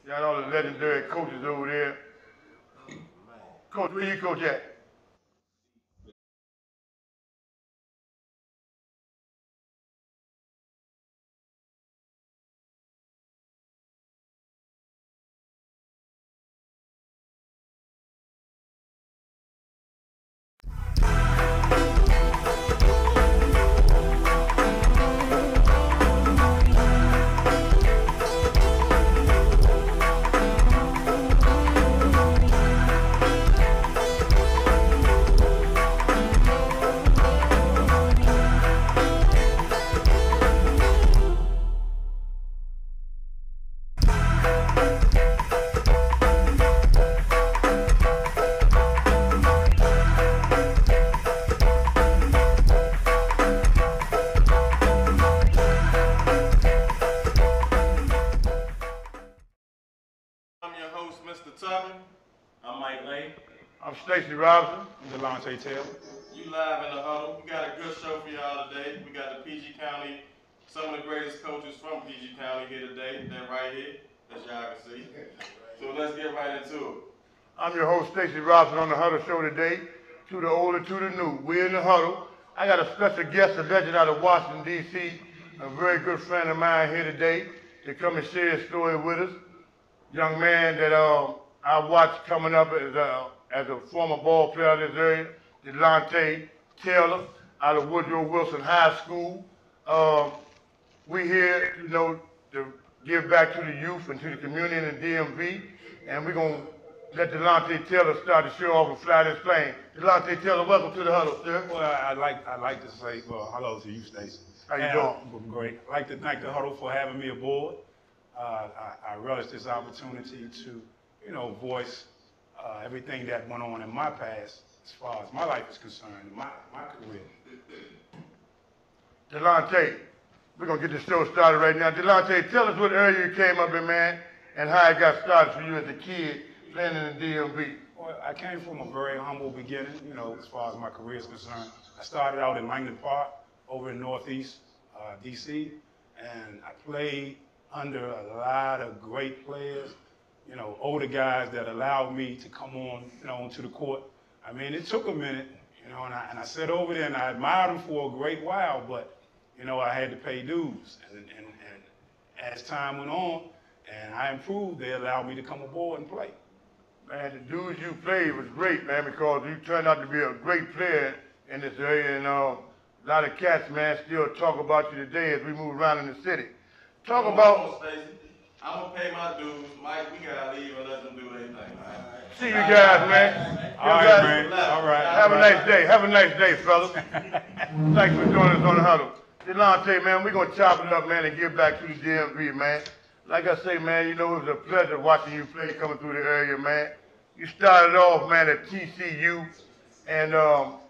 Got all the legendary coaches over there. Coach, where you coach at? Mr. Tubby. I'm Mike Lane. I'm Stacy Robinson. I'm Delonte Taylor. You live in the Huddle. We got a good show for y'all today. We got the PG County, some of the greatest coaches from PG County here today. They're right here, as y'all can see. So let's get right into it. I'm your host, Stacy Robinson, on the Huddle Show today. To the old and to the new. We're in the Huddle. I got a special guest, a legend out of Washington, D.C., a very good friend of mine here today to come and share his story with us. Young man that I watched coming up as a former ball player in this area, Delonte Taylor, out of Woodrow Wilson High School. We here, to give back to the youth and to the community in the DMV, and we're gonna let Delonte Taylor start the show off and fly this plane. Delonte Taylor, welcome to the Huddle, sir. Well, I'd like to say, hello to you, Stacey. How you doing? Great. I'd like to thank the Huddle for having me aboard. I relish this opportunity to, voice everything that went on in my past as far as my life is concerned, my career. Delonte, we're going to get the show started right now. Delonte, tell us what area you came up in, man, and how it got started for you as a kid playing in the DMV. Well, I came from a very humble beginning, as far as my career is concerned. I started out in Langdon Park over in Northeast D.C., and I played under a lot of great players, older guys that allowed me to come on, onto the court. I mean, it took a minute, and I sat over there and I admired them for a great while, but, I had to pay dues. And as time went on and I improved, they allowed me to come aboard and play. Man, the dudes you played was great, man, because you turned out to be a great player in this area, and a lot of cats, man, still talk about you today as we move around in the city. Talk about. I'm gonna pay my dues. Mike, we gotta leave and let them do their thing, man. See you guys, man. All right, man. All right. Have a nice day. Have a nice day, fellas. Thanks for joining us on the Huddle. Delonte, man, we're gonna chop it up, man, and get back to the DMV, man. Like I say, man, it was a pleasure watching you play coming through the area, man. You started off, man, at TCU and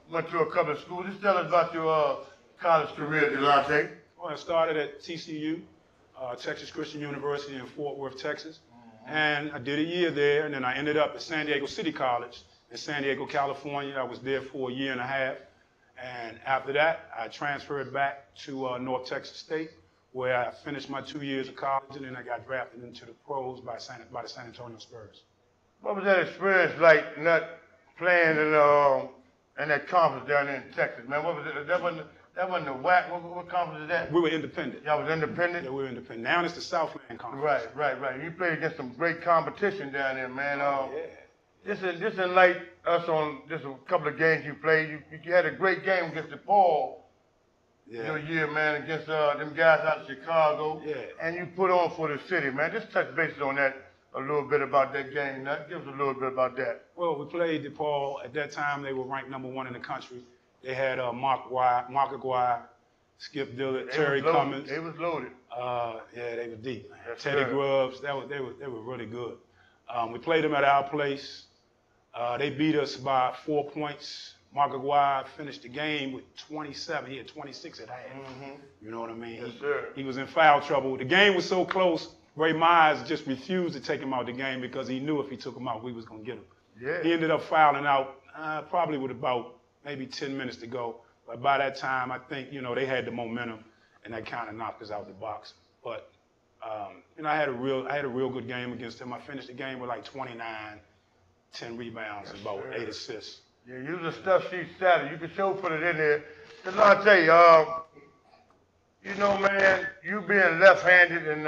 went to a couple of schools. Just tell us about your college career, Delonte. Well, I started at TCU. Texas Christian University in Fort Worth, Texas. And I did a year there, and then I ended up at San Diego City College in San Diego, California. I was there for a year and a half. And after that, I transferred back to North Texas State, where I finished my 2 years of college, and then I got drafted into the pros by the San Antonio Spurs. What was that experience like, not playing in that conference down there in Texas, man? What was it? That wasn't the WAC. What conference is that? We were independent. Y'all was independent? Yeah, we were independent. Now it's the Southland Conference. Right. You played against some great competition down there, man. Yeah. Just enlighten us on just a couple of games you played. You had a great game against DePaul your year, man, against them guys out of Chicago. Yeah. And you put on for the city, man. Just touch bases on that a little bit about that game. Give us a little bit about that. Well, we played DePaul. At that time, they were ranked #1 in the country. They had Mark Aguirre, Skip Dillard, Terry Cummins. They was loaded. Yeah, they were deep. Yes, Teddy sir. Grubbs, they were really good. We played them at our place. They beat us by 4 points. Mark Aguirre finished the game with 27. He had 26 at half. You know what I mean? Yes, sir. He was in foul trouble. The game was so close, Ray Myers just refused to take him out of the game because he knew if he took him out, we was going to get him. Yeah. He ended up fouling out probably with about maybe 10 minutes to go. But by that time, I think, they had the momentum, and that kind of knocked us out the box. But I had a real good game against him. I finished the game with like 29, 10 rebounds, and about 8 assists. Yeah, you the stuff sheet status. You can sure put it in there. Cause I'll tell you, man, you being left-handed and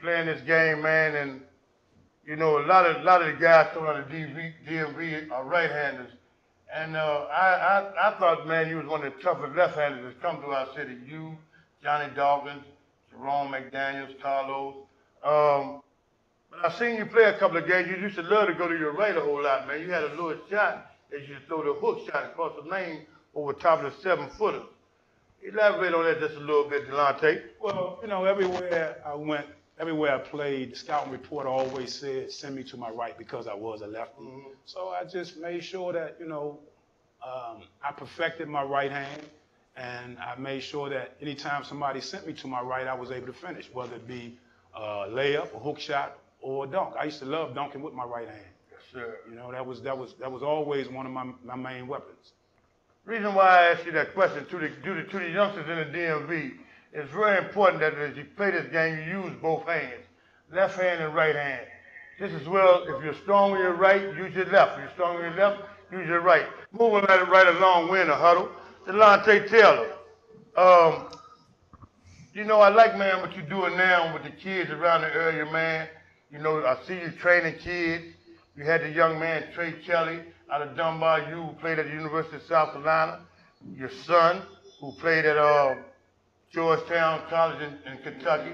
playing this game, man, and a lot of the guys coming out of DMV are right-handers. And I thought, man, you was one of the toughest left-handers that's come to our city. You, Johnny Dawkins, Jerome McDaniels, Carlos. But I seen you play a couple of games. You used to love to go to your right a whole lot, man. You had a little shot that you used to throw the hook shot across the lane over top of the 7-footer. Elaborate on that just a little bit, Delonte. Well, everywhere I went, everywhere I played, the scouting reporter always said, send me to my right because I was a lefty. Mm-hmm. So I just made sure that, I perfected my right hand, and I made sure that anytime somebody sent me to my right, I was able to finish, whether it be a layup, a hook shot, or a dunk. I used to love dunking with my right hand. Yes, sir. That was always one of my main weapons. Reason why I asked you that question to the youngsters in the DMV, it's very important that as you play this game, you use both hands, left hand and right hand. Just as well, if you're strong with your right, use your left. If you're strong with your left, use your right. Moving right along, we're in a huddle. Delonte Taylor, I like, man, what you're doing now with the kids around the area, man. I see you training kids. You had the young man, Trey Kelly, out of Dunbar, who played at the University of South Carolina. Your son, who played at Georgetown College in Kentucky.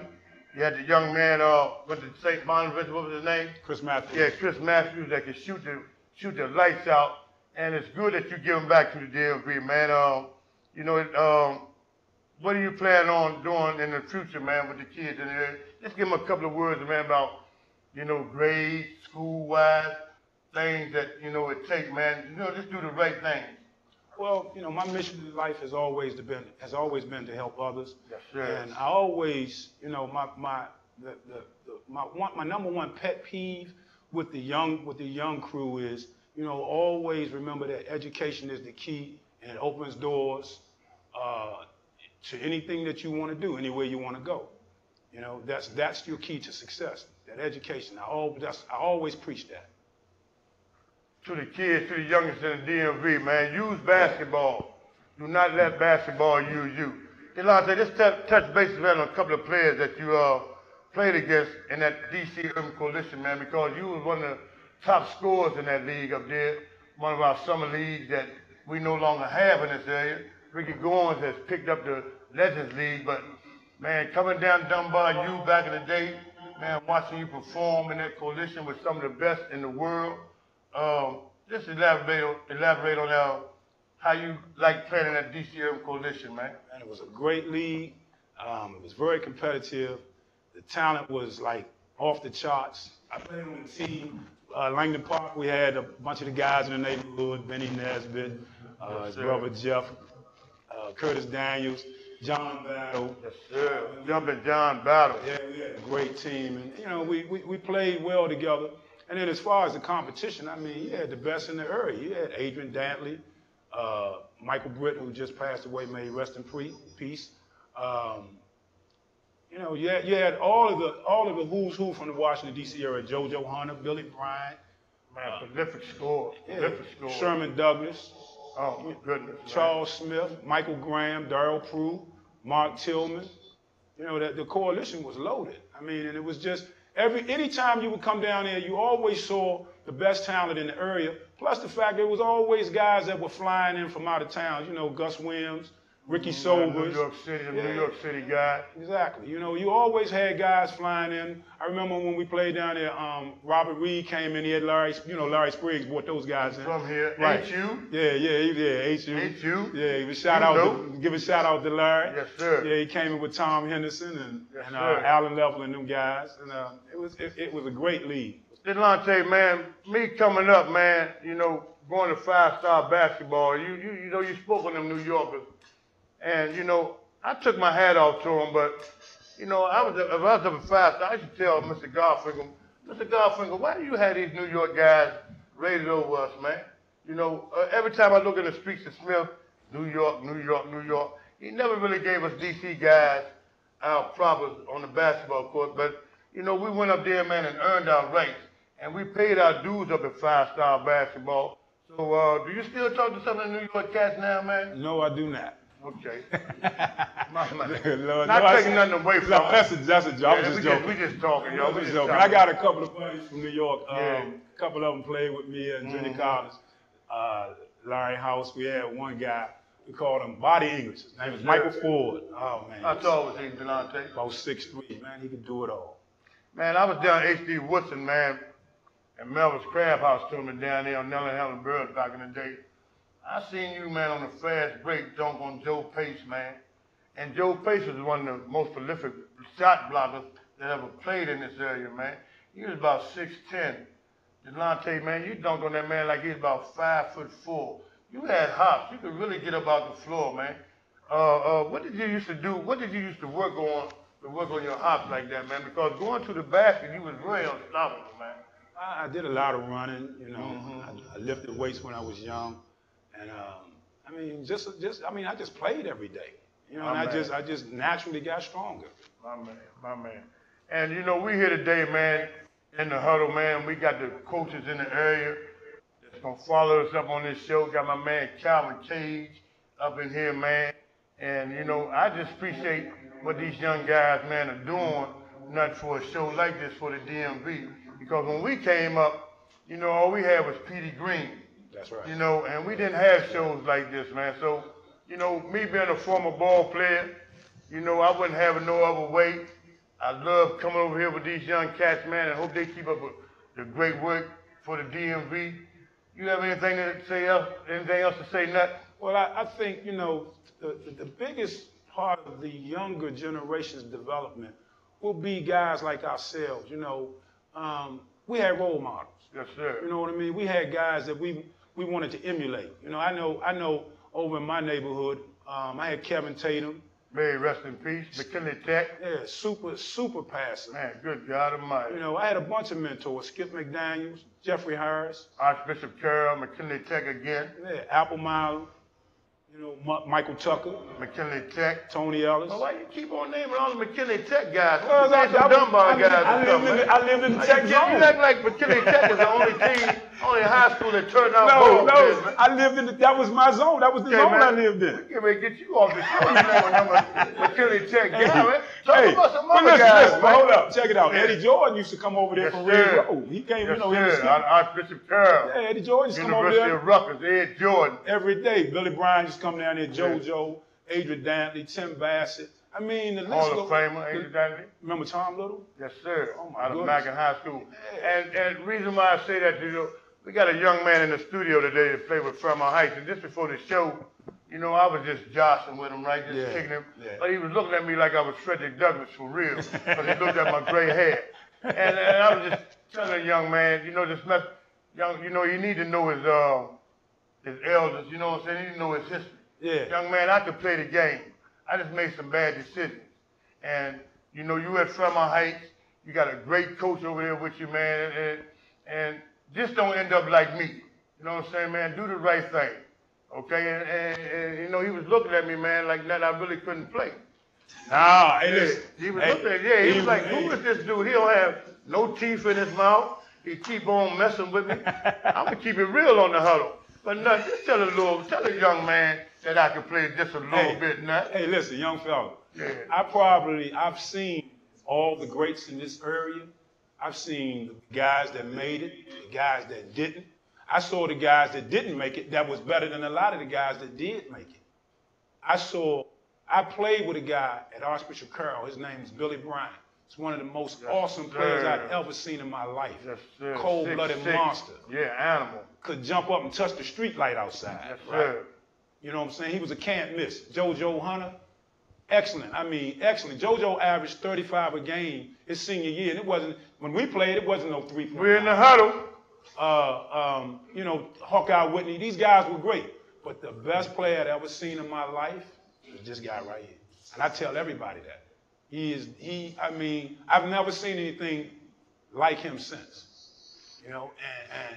You had the young man, went to St. Bonaventure, what was his name? Chris Matthews. Yeah, Chris Matthews, that can shoot the lights out. And it's good that you give them back to the DMV, man. What are you planning on doing in the future, man, with the kids in there? Just give them a couple of words, man, about, grades, school-wise, things that, it takes, man. Just do the right thing. Well, my mission in life has always been to help others. Yes, sir. And I always, my number one pet peeve with the young crew is, always remember that education is the key, and it opens doors to anything that you want to do, anywhere you want to go. That's your key to success, that education. I always preach that. To the kids, to the youngest in the DMV, man, use basketball. Do not let basketball use you. Delonte, just touch base on a couple of players that you played against in that DC Urban Coalition, man, because you was one of the top scorers in that league up there, one of our summer leagues that we no longer have in this area. Ricky Goins has picked up the Legends League, but, man, coming down Dunbar, you back in the day, man, watching you perform in that coalition with some of the best in the world. Just elaborate on how you like playing in that DC Urban Coalition, man. And it was a great league. It was very competitive. The talent was like off the charts. I played on the team. Langdon Park, we had a bunch of the guys in the neighborhood, Benny Nesbitt, his brother Jeff, Curtis Daniels, John Battle. Yes, sir. Jumping John Battle. Yeah, we had a great team. And, we played well together. And then as far as the competition, I mean, you had the best in the area. You had Adrian Dantley, Michael Britt, who just passed away, may he rest in peace. You had all of the who's who from the Washington, D.C. area, JoJo Hunter, Billy Bryant. Man, prolific score. Sherman Douglas. Oh, my goodness. Charles Smith, Michael Graham, Darrell Prue, Mark Tillman. The coalition was loaded. I mean, and it was just, anytime you would come down there, you always saw the best talent in the area, plus the fact there was always guys that were flying in from out of town, Gus Williams, Ricky Sobers. New York City guy. Exactly. You always had guys flying in. I remember when we played down there, Robert Reed came in, he had Larry Spriggs brought those guys in. From here, right. H.U. Yeah, H.U. H.U. Yeah, give a shout out to Larry. Yes, sir. Yeah, he came in with Tom Henderson and Alan Level and them guys. And it was a great league. Delonte, man, me coming up, man, going to five-star basketball, you spoke on them New Yorkers. And, I took my hat off to him, but, if I was up at five-star, I should tell Mr. Garfinkel, why do you have these New York guys rated over us, man? Every time I look in the streets of Smith, New York, he never really gave us D.C. guys our props on the basketball court, but you know, we went up there, man, and earned our rights. And we paid our dues up at 5-star basketball. So, do you still talk to some of the New York cats now, man? No, I do not. Okay. My man. Lord, Not no, taking nothing away from us. That's a joke. I was just joking. We just talking, y'all. We just joking. I got a couple of buddies from New York. A couple of them played with me in junior college. Larry House, we had one guy, we called him Body English. His name was Michael Ford. Oh, man. How tall was he, Delonte? About 6'3", man. He could do it all. Man, I was down H.D. Woodson, man, and Melvin's Crab House tournament down there on Nellie Helen Birds back in the day. I seen you, man, on the fast break dunk on Joe Pace, man. And Joe Pace was one of the most prolific shot blockers that ever played in this area, man. He was about 6'10". Delonte, man, you dunked on that man like he was about 5'4". You had hops. You could really get up out the floor, man. What did you used to do? What did you used to work on your hops like that, man? Because going to the basket, you was really unstoppable, man. I did a lot of running, you know. I lifted weights when I was young. And I mean, I just played every day, you know, and I just naturally got stronger. My man. And you know, we here today, man, in the huddle, man. We got the coaches in the area that's gonna follow us up on this show. Got my man Calvin Cage up in here, man. And you know, I just appreciate what these young guys, man, are doing, not for a show like this for the DMV. Because when we came up, you know, all we had was Petey Green. That's right. You know, and we didn't have shows like this, man. So, you know, me being a former ball player, you know, I wouldn't have it no other way. I love coming over here with these young cats, man, and hope they keep up the great work for the DMV. You have anything to say else? Anything else to say, Nut? Well, I think, you know, the biggest part of the younger generation's development will be guys like ourselves. You know, we had role models. Yes, sir. You know what I mean? We had guys that we wanted to emulate. You know, I know over in my neighborhood, I had Kevin Tatum. May he rest in peace. McKinley Tech. Yeah, super passer. Man, good God Almighty. You know, I had a bunch of mentors. Skip McDaniels, Jeffrey Harris. Archbishop Carroll, McKinley Tech again. Yeah, Apple Mile. You know, Michael Tucker. McKinley Tech. Tony Ellis. Well, why you keep on naming all the McKinley Tech guys? Well, I lived in the Tech zone. You act like McKinley Tech is the only high school that turned out No, both. I lived in that was my zone. That was the zone I lived in. We can get you off the show. You know, McKinley Tech guy, man. Talk about some other guys, listen, man. hold up, check it out. Yeah. Eddie Jordan used to come over there for Red Road. He came, you know, Archbishop Carroll. Yeah, Eddie Jordan used to come over there. University of Rutgers, Ed Jordan. Every day. Billy Bryan used to come down there, JoJo, Adrian Dantley, Tim Bassett. I mean, the list Hall of Famer, Adrian Dantley. Remember Tom Little? Yes, sir. Oh, my out of goodness. Mackin High School. And the reason why I say that, you know, we got a young man in the studio today that played with Fairmont Heights. And just before the show, you know, I was just jostling with him, right? Just kicking him. Yeah. But he was looking at me like I was Frederick Douglass for real. Because he looked at my gray hair. And I was just telling the young man, you know, you need to know his elders, you know what I'm saying? You need to know his history. Yeah. Young man, I could play the game. I just made some bad decisions. And, you know, you at Fairmont Heights, you got a great coach over there with you, man. And just don't end up like me. You know what I'm saying, man? Do the right thing. Okay? And you know, he was looking at me, man, like that I really couldn't play. Nah, hey, listen. He was looking at me, he was like, who is this dude? He don't have no teeth in his mouth. He keep on messing with me. I'm going to keep it real on the huddle. But no, just tell a young man that I can play just a little bit now. Hey, listen, young fella. Yeah. I've seen all the greats in this area. I've seen the guys that made it, the guys that didn't. I saw the guys that didn't make it that was better than a lot of the guys that did make it. I played with a guy at Archbishop Carroll. His name is Billy Bryan. He's one of the most awesome players I've ever seen in my life. Yes, sir. Cold-blooded monster. Yeah, animal. Could jump up and touch the street light outside. Yes, right? sir. You know what I'm saying? He was a can't miss. JoJo Hunter, excellent. I mean, excellent. JoJo averaged 35 a game his senior year, and it wasn't, when we played, it wasn't no 3-point. We're in the huddle. You know, Hawkeye Whitney, these guys were great. But the best player I'd ever seen in my life was this guy right here. And I tell everybody that. I mean, I've never seen anything like him since. You know,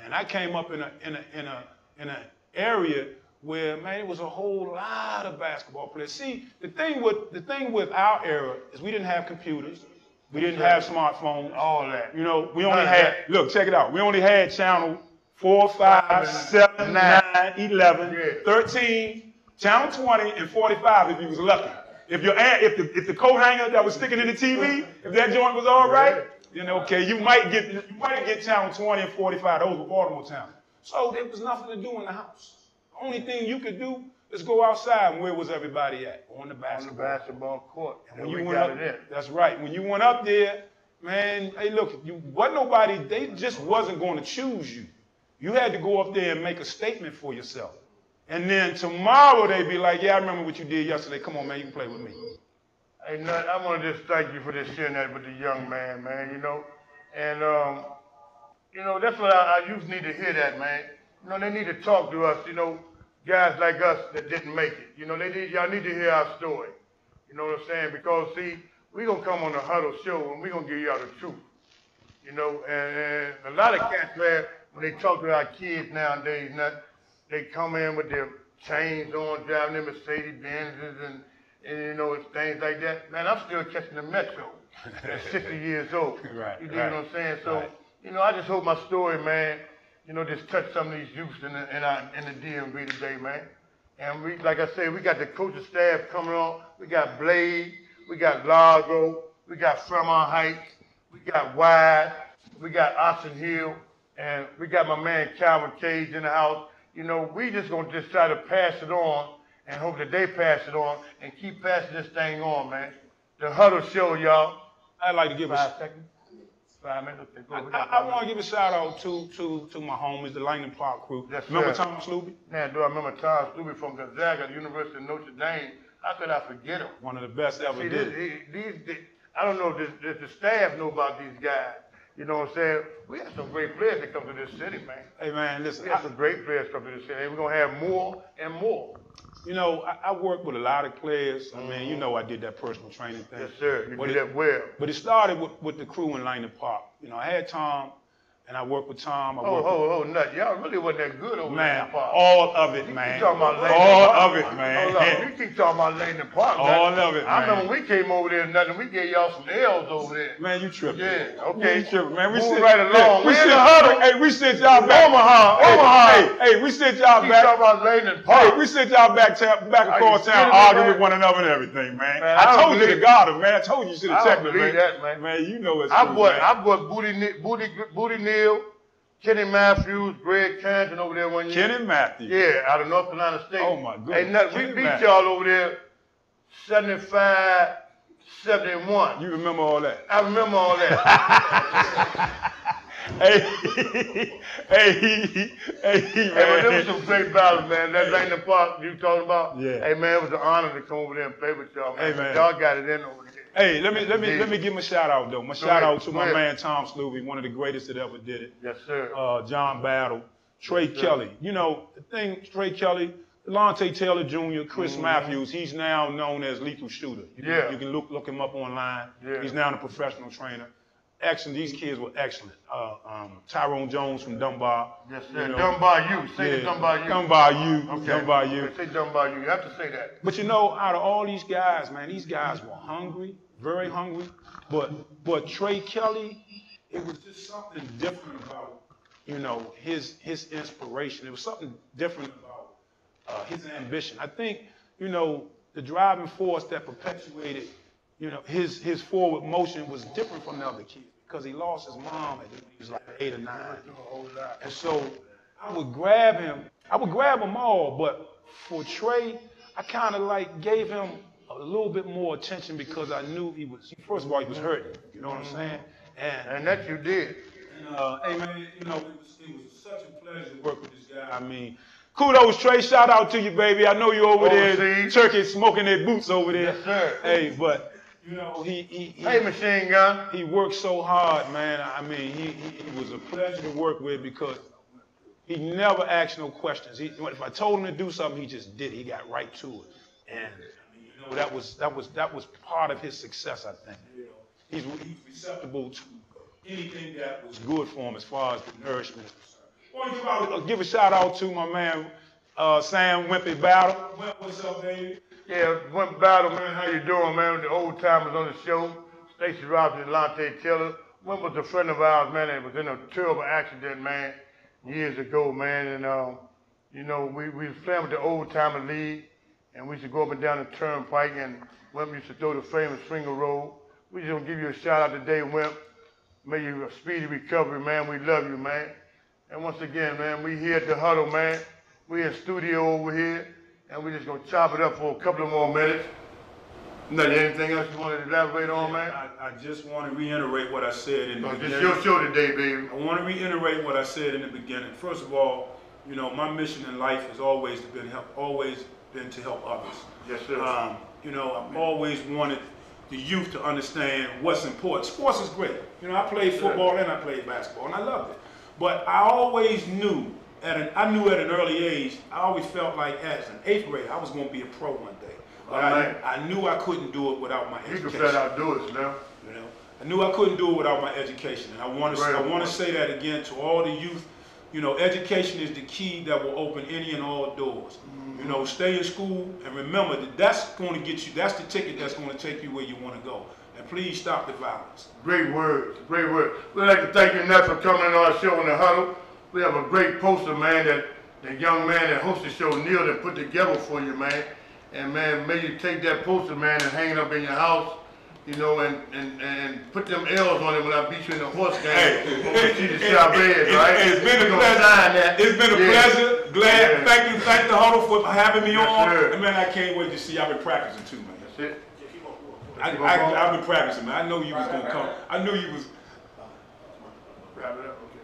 and I came up in an area where, man, it was a whole lot of basketball players. See, the thing with our era is we didn't have computers, We didn't have smartphones. All that. You know, we None only of had, that. look, check it out. We only had channel 4, 5, 7, 9, 11, Yeah. 13, channel 20, and 45 if you was lucky. If the coat hanger that was sticking in the TV, if that joint was all right, then okay, you might get channel 20 and 45. Those were Baltimore channels. So there was nothing to do in the house. The only thing you could do is go outside, and where was everybody at? On the basketball court. And when you went up there, that's right. When you went up there, man, hey, look, they just wasn't going to choose you. You had to go up there and make a statement for yourself. And then tomorrow they'd be like, yeah, I remember what you did yesterday. Come on, man, you can play with me. Hey, Nut, I want to just thank you for this sharing that with the young man, you know. And, you know, that's what our youth need to hear that, man. You know, they need to talk to us, you know, guys like us that didn't make it. You know, y'all need to hear our story. You know what I'm saying? Because, see, we're going to come on the Huddle show and we're going to give y'all the truth. You know, and a lot of cats, man, when they talk to our kids nowadays, they come in with their chains on, driving their Mercedes-Benzes and you know, it's things like that. Man, I'm still catching the Metro at 60 years old. Right, you know what I'm saying? So, you know, I just hope my story, man, you know, just touch some of these youths in the DMV today, man. And we, like I said, we got the coaching staff coming on. We got Blade, we got Largo, we got Fremont Heights, we got Wise, we got Oxon Hill, and we got my man Calvin Cage in the house. You know, we just gonna just try to pass it on and hope that they pass it on and keep passing this thing on, man. The Huddle show, y'all. I'd like to give 5 seconds. 5 minutes. Okay, go. I want to give a shout out to my homies, the Langdon Park crew. Yes, remember sir. Tom Sluby? Man, do I remember Tom Sluby from Gonzaga, the University of Notre Dame? How could I forget him? One of the best ever See, did. I don't know, does the staff know about these guys? You know what I'm saying? We have some great players that come to this city, man. Hey, man, listen. We have some great players come to this city. We're going to have more and more. You know, I work with a lot of players. I mean, you know I did that personal training thing. Yes, sir. You did that well. But it started with the crew in Langdon Park. You know, I had Tom, and I worked with Tom. Nut. Y'all really wasn't that good over there. Man, all of it, man. You keep talking about Langdon all Park. of it, man. Hold on. You keep talking about Langdon Park. All of it, man. I remember when we came over there, nothing. We gave y'all some L's over there. Man, you tripping. Yeah, okay. You tripping, man. We Move sit right along. We We in sit, the Huddle. hey, we sent y'all back. Omaha. Hey, we sent y'all Keep back. talking about Langdon Park. Hey, we sent y'all back across you town kidding me, arguing man? with one another and everything, man. Man, I I don't told you believe to got him, man. I told you should have I checked don't me, believe that, man. Man, you know it's I true, bought Booty Neal, Kenny Matthews, Greg Canton over there one year. Kenny Matthews. Yeah, out of North Carolina State. Oh, my goodness. Hey, nothing. We Kenny beat Matthews. y'all over there 75-71. You remember all that? I remember all that. Hey, Hey, man. but there was some great battles, man. That Langdon Park you talking about? Yeah. Hey, man, it was an honor to come over there and play with y'all, man. Hey, man. Y'all got it in over there. Hey, let me give him a shout out though. My shout out to my ahead. man Tom Sluby, one of the greatest that ever did it. Yes, sir. John Battle, Trey Kelly. You know, the thing, Trey Kelly, Delonte Taylor Jr., Chris Matthews, he's now known as Lethal Shooter. You can look him up online. Yeah. He's now a professional trainer. Excellent. These kids were excellent. Tyrone Jones from Dunbar. Yes, sir. You know, Dunbar U. Say the Dunbar U. Dunbar U. Okay. Dunbar U. Say Dunbar U. You have to say that. But you know, out of all these guys, man, these guys were hungry, very hungry. But Trey Kelly, it was just something different about, you know, his inspiration. It was something different about his ambition. I think, you know, the driving force that perpetuated, you know, his forward motion was different from the other kids because he lost his mom when he was like 8 or 9. And so I would grab him. I would grab them all, but for Trey, I kind of like gave him a little bit more attention because I knew he was, first of all, he was hurting. You know what I'm saying? And that you did. Hey man, you know, it was such a pleasure to work with this guy. I mean, kudos, Trey. Shout out to you, baby. I know you over there, turkey smoking their boots over there. Yes, sir. Hey, but you know, hey, Machine Gun. He worked so hard, man. I mean, he was a pleasure to work with because he never asked no questions. If I told him to do something, he just did it. He got right to it. And I mean, you know, that was part of his success, I think. You know, he's receptible to anything that was good for him as far as the nourishment is concerned. I want to give a shout out to my man Sam Wimpy Battle. What's up, baby? Yeah, Wimp Battle, man. How you doing, man? The old timers on the show. Stacey Robinson and Lante Taylor. One was a friend of ours, man, that was in a terrible accident, man, years ago, man. And, you know, we was playing with the Old Timer League, and we used to go up and down the turnpike, and Wimp used to throw the famous finger roll. We just want to give you a shout out today, Wimp. May you a speedy recovery, man. We love you, man. And once again, man, we here at the Huddle, man. We in studio over here, and we just gonna chop it up for a couple of more minutes. Anything else you want to elaborate on, man? I just want to reiterate what I said in the beginning. It's your show today, baby. I want to reiterate what I said in the beginning. First of all, you know, my mission in life has always been to help others. Yes, sir. You know, I've always wanted the youth to understand what's important. Sports is great. You know, I played football and I played basketball, and I loved it. But I always knew, at an early age, I always felt like as an 8th grader, I was going to be a pro one day. But I knew I couldn't do it without my education. You can flat out do it, man. You know, I knew I couldn't do it without my education, and I want to say that again to all the youth. You know, education is the key that will open any and all doors. You know, stay in school and remember that that's going to get you. That's the ticket that's going to take you where you want to go. And please stop the violence. Great words, great words. We'd like to thank you, Nat, for coming on our show in the Huddle. We have a great poster, man, that the young man that hosts the show, Neil, that put together for you, man. And man, may you take that poster, man, and hang it up in your house, you know, and put them L's on it when I beat you in the horse game. Hey, see the Chavez, right? It's been a pleasure. It's been a pleasure. Glad. Yeah. Thank the Huddle for having me on. Sir. And man, I can't wait to see. I've been practicing too, man. That's it. I've been practicing, man. I know you was gonna come. I knew you was. Wrap it up. Okay.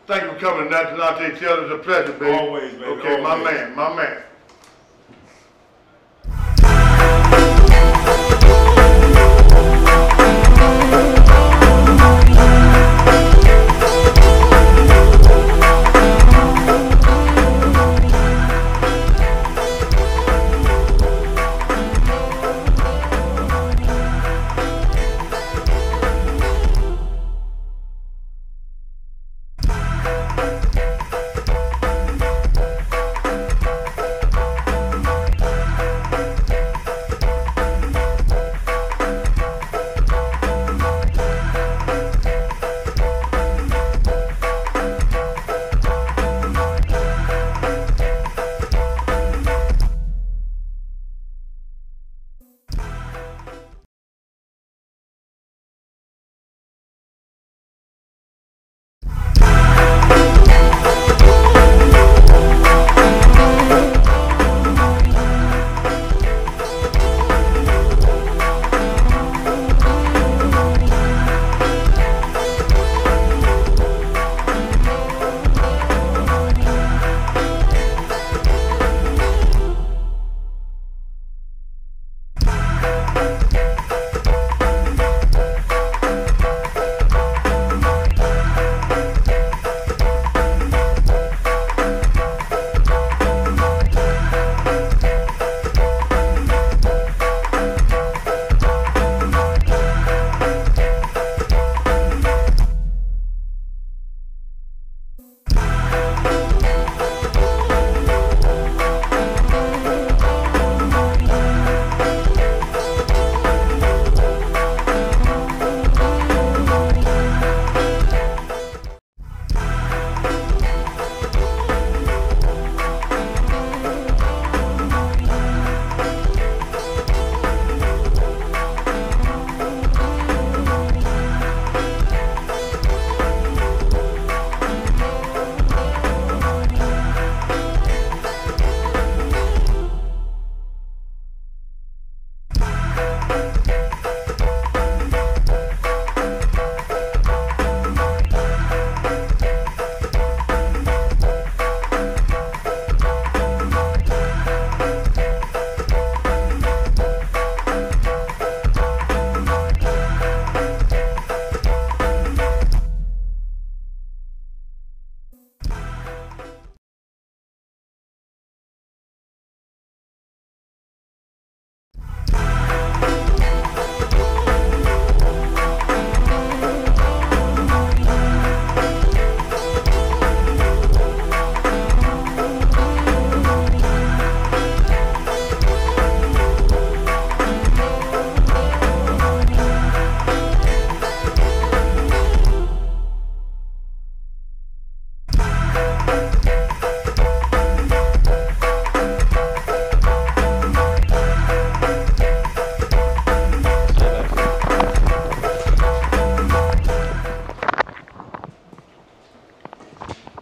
Thank you for coming, Nat. Lante Taylor. It's a pleasure, baby. Always, baby. Okay, always. my man.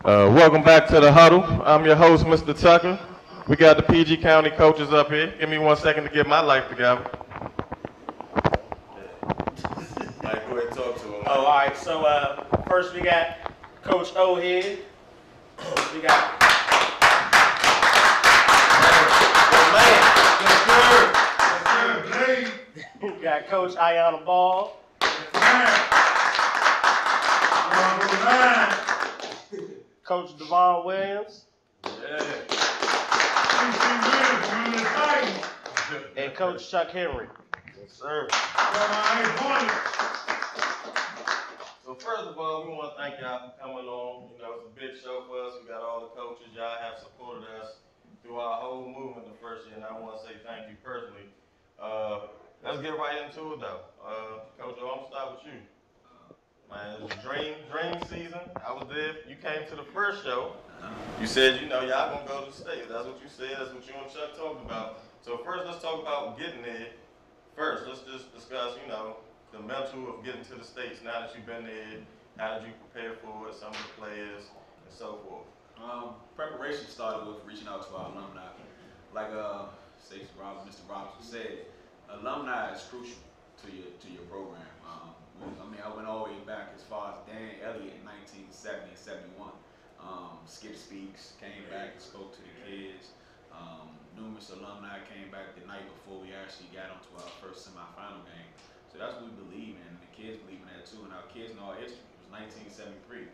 Welcome back to the Huddle. I'm your host, Mr. Tucker. We got the PG County coaches up here. Give me 1 second to get my life together. Mike, go ahead and talk to him. Oh, all right. So first we got Coach O here. We got we got Coach Ayana Ball. Coach Devon Williams. And Coach Chuck Henry. Yes, sir. So first of all, we want to thank y'all for coming on. You know, it's a big show for us. We got all the coaches. Y'all have supported us through our whole movement the first year, and I want to say thank you personally. Let's get right into it, though. Coach O, I'm going to start with you. Man, it was a dream season. I was there. You came to the first show. You said, you know, y'all going to go to the States. That's what you said. That's what you and Chuck talked about. So first, let's talk about getting there. First, let's just discuss, you know, the mental of getting to the States. Now that you've been there, how did you prepare for it, some of the players, and so forth? Preparation started with reaching out to our alumni. Like Mr. Robinson said, alumni is crucial to your program. I went all the way back as far as Dan Elliott in 1970 and 71. Skip Speaks came back and spoke to the kids. Numerous alumni came back the night before we actually got onto our first semifinal game. So that's what we believe in. The kids believe in that too, and our kids know our history. It was 1973,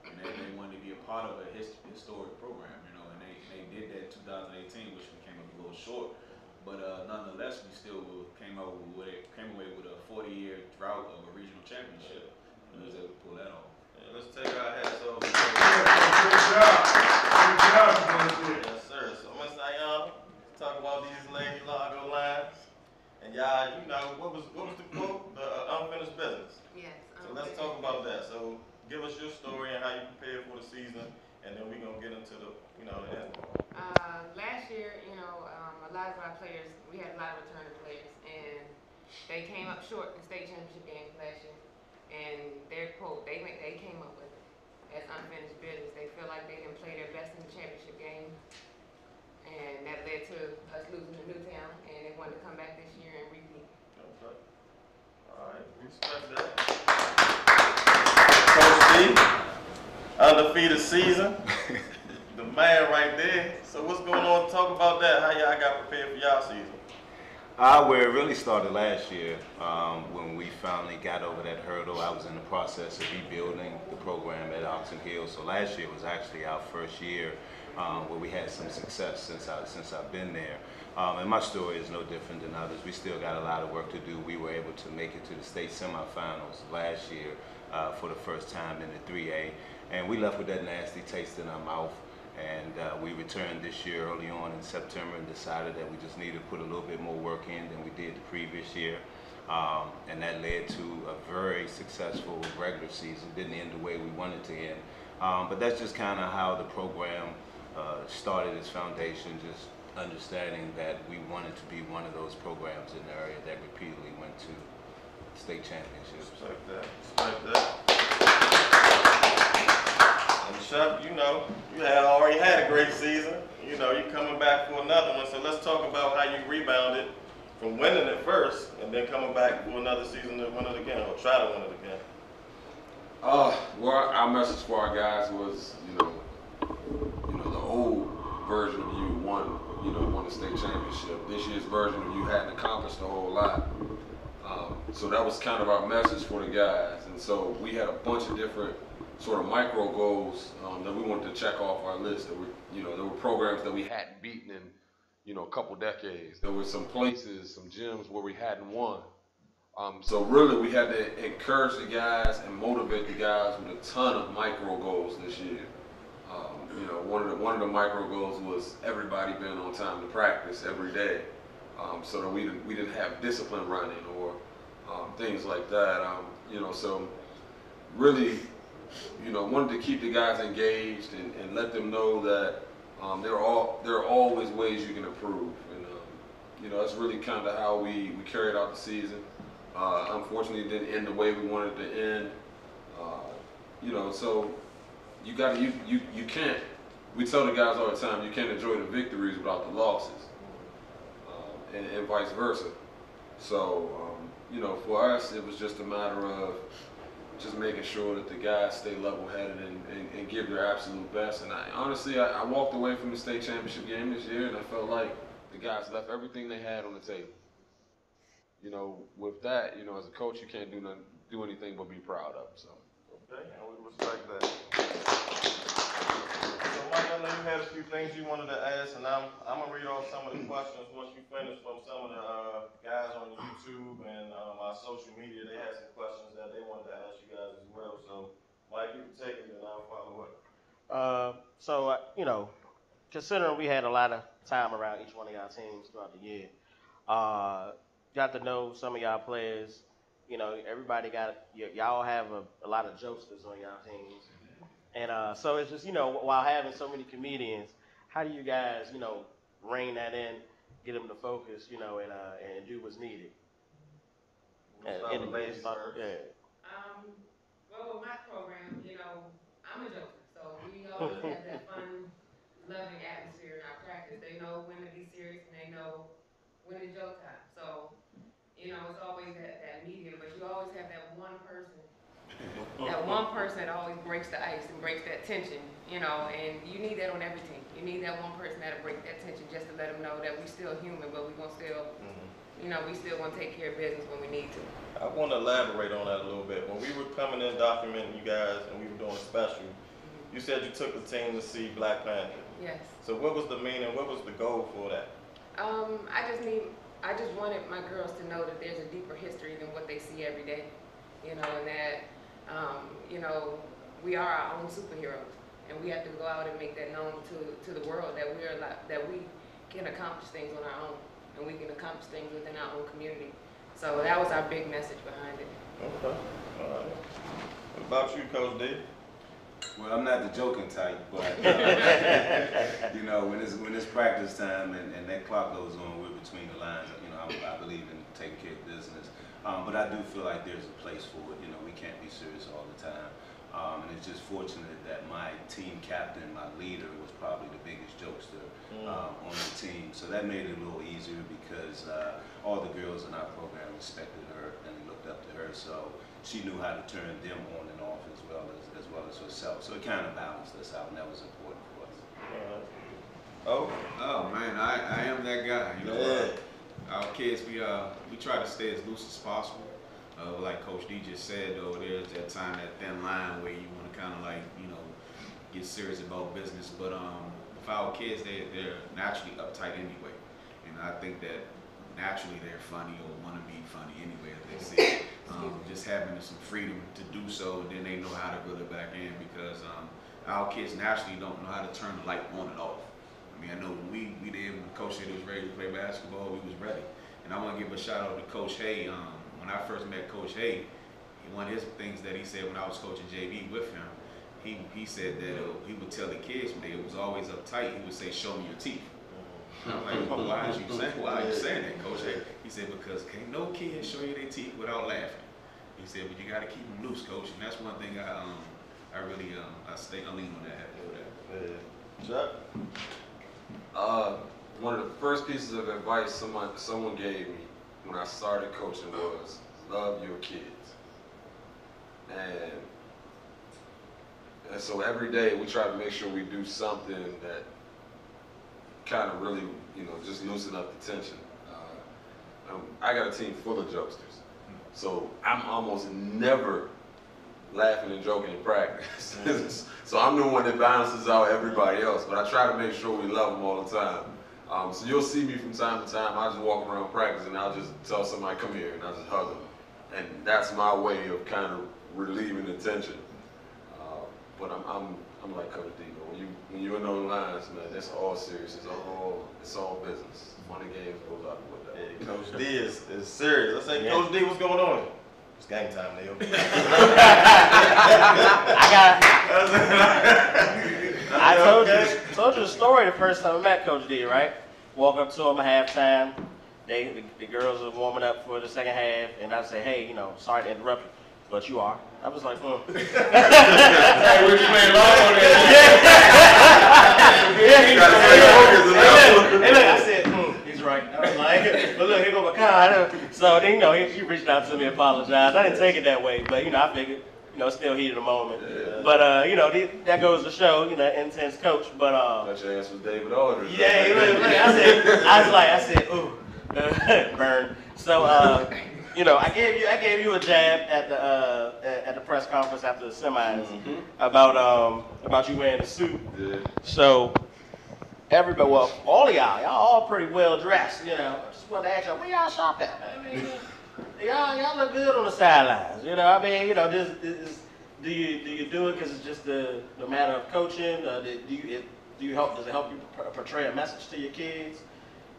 and they wanted to be a part of a historic program, you know, and they did that in 2018, which we came up a little short. But nonetheless, we still came away with a 40-year drought of a regional championship, and we was able to pull that off. Yeah, let's take our hats off. Good job. Good job, Yes, sir. So, Mr. Ayana, talk about these Lady Largo lines. And y'all, you know, what was the quote? The unfinished business. Yes. So let's talk about that. So give us your story and how you prepared for the season, and then we're gonna get into the, you know, the end. Last year, you know, a lot of our players, we had a lot of returning players, and they came up short in state championship games last year. And their quote, they came up with it as unfinished business. They feel like they didn't play their best in the championship game, and that led to us losing to Newtown, and they wanted to come back this year and repeat. Okay. All right. Respect that. Coach D, undefeated season. The man right there. So what's going on? Talk about that. How y'all got prepared for y'all season? Where it really started last year, when we finally got over that hurdle. I was in the process of rebuilding the program at Oxon Hill. So last year was actually our first year where we had some success since I've been there. And my story is no different than others. We still got a lot of work to do. We were able to make it to the state semifinals last year for the first time in the 3A. And we left with that nasty taste in our mouth. And we returned this year early on in September and decided that we just needed to put a little bit more work in than we did the previous year. And that led to a very successful regular season. Didn't end the way we wanted to end. But that's just kind of how the program started its foundation, just understanding that we wanted to be one of those programs in the area that repeatedly went to state championships. Respect that. Respect that. And Chuck, you know, you had already had a great season. You know, you're coming back for another one. So let's talk about how you rebounded from winning it first and then coming back for another season to win it again, or try to win it again. Well, our message for our guys was, you know, the old version of you won the state championship. This year's version of you hadn't accomplished a whole lot. So that was kind of our message for the guys. And so we had a bunch of different sort of micro goals that we wanted to check off our list. That were, there were programs that we hadn't beaten in, a couple decades. There were some places, some gyms where we hadn't won. So really we had to encourage the guys and motivate the guys with a ton of micro goals this year. One of the micro goals was everybody being on time to practice every day, so that we didn't have discipline running or things like that. So really, wanted to keep the guys engaged and let them know that there are always ways you can improve. And that's really kind of how we carried out the season. Unfortunately, it didn't end the way we wanted it to end. So you can't. We tell the guys all the time, you can't enjoy the victories without the losses, and vice versa. So, you know, for us, it was just a matter of just making sure that the guys stay level-headed and give their absolute best. And honestly, I walked away from the state championship game this year, and I felt like the guys left everything they had on the table. You know, with that, you know, as a coach, you can't do anything but be proud of. So. Okay, and we respect that. So, Mike, I know you had a few things you wanted to ask, and I'm gonna read off some of the questions once you finish from some of the guys on YouTube and our social media. They had some questions that they wanted to ask you guys as well. So, Mike, you can take it, and I'll follow up. You know, considering we had a lot of time around each one of y'all teams throughout the year, got to know some of y'all players. You know, everybody y'all have a lot of jokesters on y'all teams. And so it's just, you know, while having so many comedians, how do you guys, you know, rein that in, get them to focus, you know, and do what's needed? We'll start with ladies first. Well, with my program, you know, I'm a joker, so we always have that fun, loving atmosphere in our practice. They know when to be serious and they know when to joke time. So, you know, it's always that medium, but you always have that one person that always breaks the ice and breaks that tension, you know, and you need that on every team. You need that one person that'll break that tension just to let them know that we still human, but we gonna still, you know, we still gonna take care of business when we need to. I want to elaborate on that a little bit. When we were coming in documenting you guys and we were doing a special, you said you took the team to see Black Panther. Yes. So what was the meaning, what was the goal for that? I just wanted my girls to know that there's a deeper history than what they see every day, you know, and that, you know, we are our own superheroes, and we have to go out and make that known to the world that that we can accomplish things on our own, and we can accomplish things within our own community. So that was our big message behind it. Okay, all right. What about you, Coach D? Well, I'm not the joking type, but you know, when it's practice time and that clock goes on, we're between the lines. You know, I believe in taking care of business, but I do feel like there's a place for it. You know, we can't be serious all the time, and it's just fortunate that my team captain, my leader, was probably the biggest jokester on the team. So that made it a little easier because all the girls in our program respected her and looked up to her. So she knew how to turn them on and off as well as herself. So it kind of balanced us out, and that was important for us. Oh man, I am that guy. You know, our kids, we try to stay as loose as possible. Like Coach D just said, though, there's that time, that thin line where you want to kind of like, you know, get serious about business. But with our kids, they're naturally uptight anyway, and I think that naturally they're funny or want to be funny anyway, as they see it. Just having some freedom to do so, then they know how to reel it back in, because our kids naturally don't know how to turn the light on and off. I mean, I know when we did, when Coach said he was ready to play basketball, we was ready. And I want to give a shout out to Coach Hay. When I first met Coach Hay, one of his things that he said when I was coaching JV with him, he said that he would tell the kids when they was always uptight, he would say, "Show me your teeth." And I'm like, well, why are you saying that, Coach Hay? He said, because can't no kid show you their teeth without laughing. He said, but you got to keep them loose, Coach. And that's one thing I really I lean on that. Chuck? One of the first pieces of advice someone gave me when I started coaching was love your kids. And so every day we try to make sure we do something that kind of really, you know, just loosen up the tension. I got a team full of jokesters, so I'm almost never laughing and joking in practice. So I'm the one that balances out everybody else, but I try to make sure we love them all the time. So you'll see me from time to time, I just walk around practice and I'll just tell somebody, come here, and I'll just hug them. And that's my way of kind of relieving the tension. But I'm like Coach D, when you're in those lines, man, it's all serious. It's all business. Money games goes out with that. Yeah, Coach D is serious. I say, yeah. Coach D, what's going on? It's game time, Neil. I told you the story the first time I met Coach D, right? Walk up to him at halftime. The girls are warming up for the second half, and I say, hey, you know, sorry to interrupt you, but you are. I was like, Hey, we're playing long on So then, he reached out to me, apologized. I didn't take it that way, but I figured, still heated the moment. Yeah. But that goes to show, intense coach. But Got your ass with David Aldridge. yeah, look, I said, ooh, burn. So I gave you a jab at the press conference after the semis about you wearing a suit. Yeah. So everybody, well, all of y'all all pretty well dressed. I just wanted to ask y'all, where y'all shop at? I mean, y'all look good on the sidelines. Do you do it because it's just the matter of coaching? Does it help you portray a message to your kids?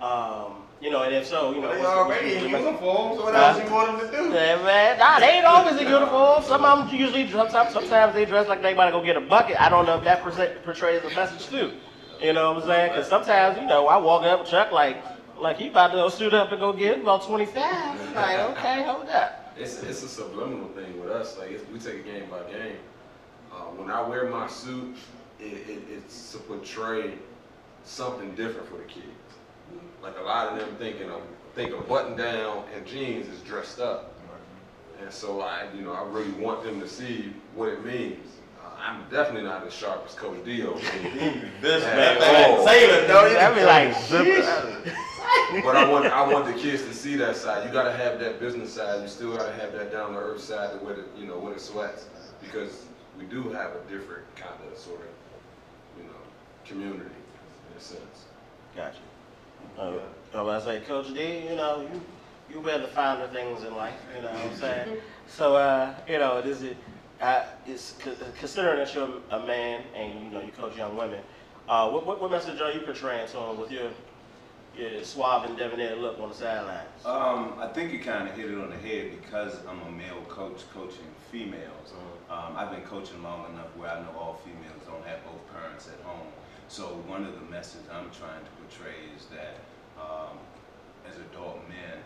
And if so, they already in uniform, so what else you want them to do? Yeah, man. Nah, they ain't always in uniform. Some of them usually, sometimes they dress like they about to go get a bucket. I don't know if that portrays a message too. You know what I'm saying? Because sometimes, I walk up Chuck like he about to go suit up and go get about 25. Like, okay, hold up. It's a subliminal thing with us. Like we take it game by game. When I wear my suit, it's to portray something different for the kids. Like a lot of them think a button down and jeans is dressed up, and so I really want them to see what it means. I'm definitely not as sharp as Coach Dio. This man, sailor, don't That'd be like, but I want the kids to see that side. You gotta have that business side. You still gotta have that down to earth side with it, with it sweats, because we do have a different kind of sort of, community in a sense. Gotcha. I say, Coach D, you better find the things in life. You know what I'm saying? So, it's considering that you're a man and you coach young women. What message are you portraying to them with your suave and debonair look on the sidelines? I think you kind of hit it on the head because I'm a male coach coaching females. I've been coaching long enough where I know all females don't have both parents at home. So one of the messages I'm trying to portray is that as adult men,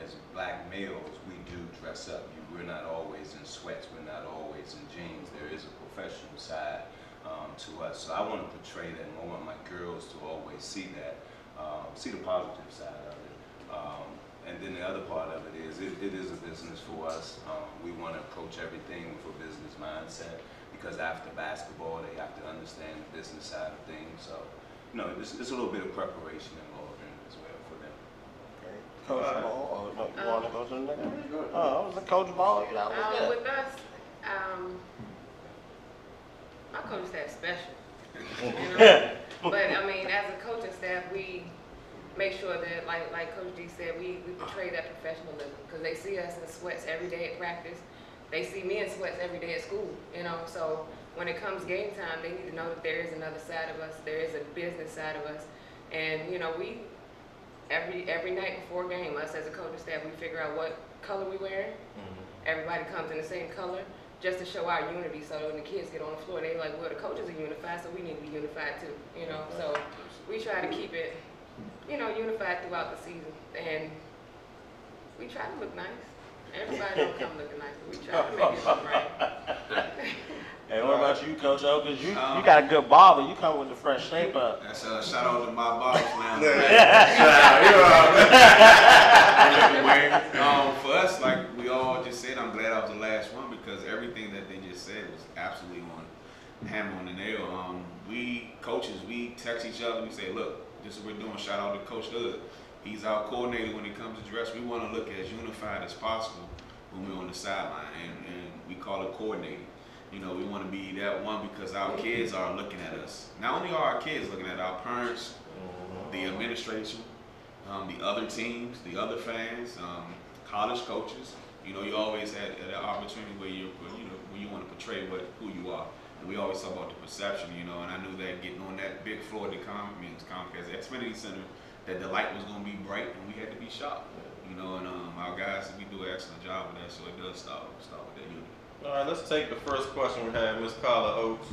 as black males, we do dress up. We're not always in sweats. We're not always in jeans. There is a professional side to us. So I want to portray that, and I want my girls to always see that, see the positive side of it. And then the other part of it is a business for us. We want to approach everything with a business mindset, because after basketball, they have to understand the business side of things. So, it's a little bit of preparation involved in it as well for them. Okay. Coach Ball, you want to go to the next? Oh, it was a Coach Ball. With us, my coaching staff special. But I mean, as a coaching staff, we make sure that, like Coach D said, we portray that professionalism, because they see us in sweats every day at practice. They see me in sweats every day at school, so when it comes game time, they need to know that there is another side of us, there is a business side of us, and we, every night before game, us as a coaching staff, we figure out what color we wearing. Everybody comes in the same color, just to show our unity, so when the kids get on the floor, they're like, well, the coaches are unified, so we need to be unified too, so we try to keep it, unified throughout the season, and we try to look nice. Everybody don't come looking nice, but we try to make it look right. Hey, what about you, Coach O? Because you got a good barber. You come with the fresh shape up. That's a shout out to my boss, man. For us, like we all just said, I'm glad I was the last one, because everything that they just said was absolutely on hammer on the nail. We coaches, we text each other. We say, look, this is what we're doing. Shout out to Coach Hood. He's our coordinator when it comes to dress. We want to look as unified as possible when we're on the sideline, and we call it coordinating. We want to be that one, because our kids are looking at us. Not only are our kids looking at our parents, the administration, the other teams, the other fans, college coaches. You always had an opportunity where when you want to portray who you are. And we always talk about the perception, and I knew that getting on that big floor at the Comcast Xfinity Center, that the light was going to be bright and we had to be sharp. And our guys, we do an excellent job with that, so it does start with that unit. All right, let's take the first question we have, Ms. Carla Oates.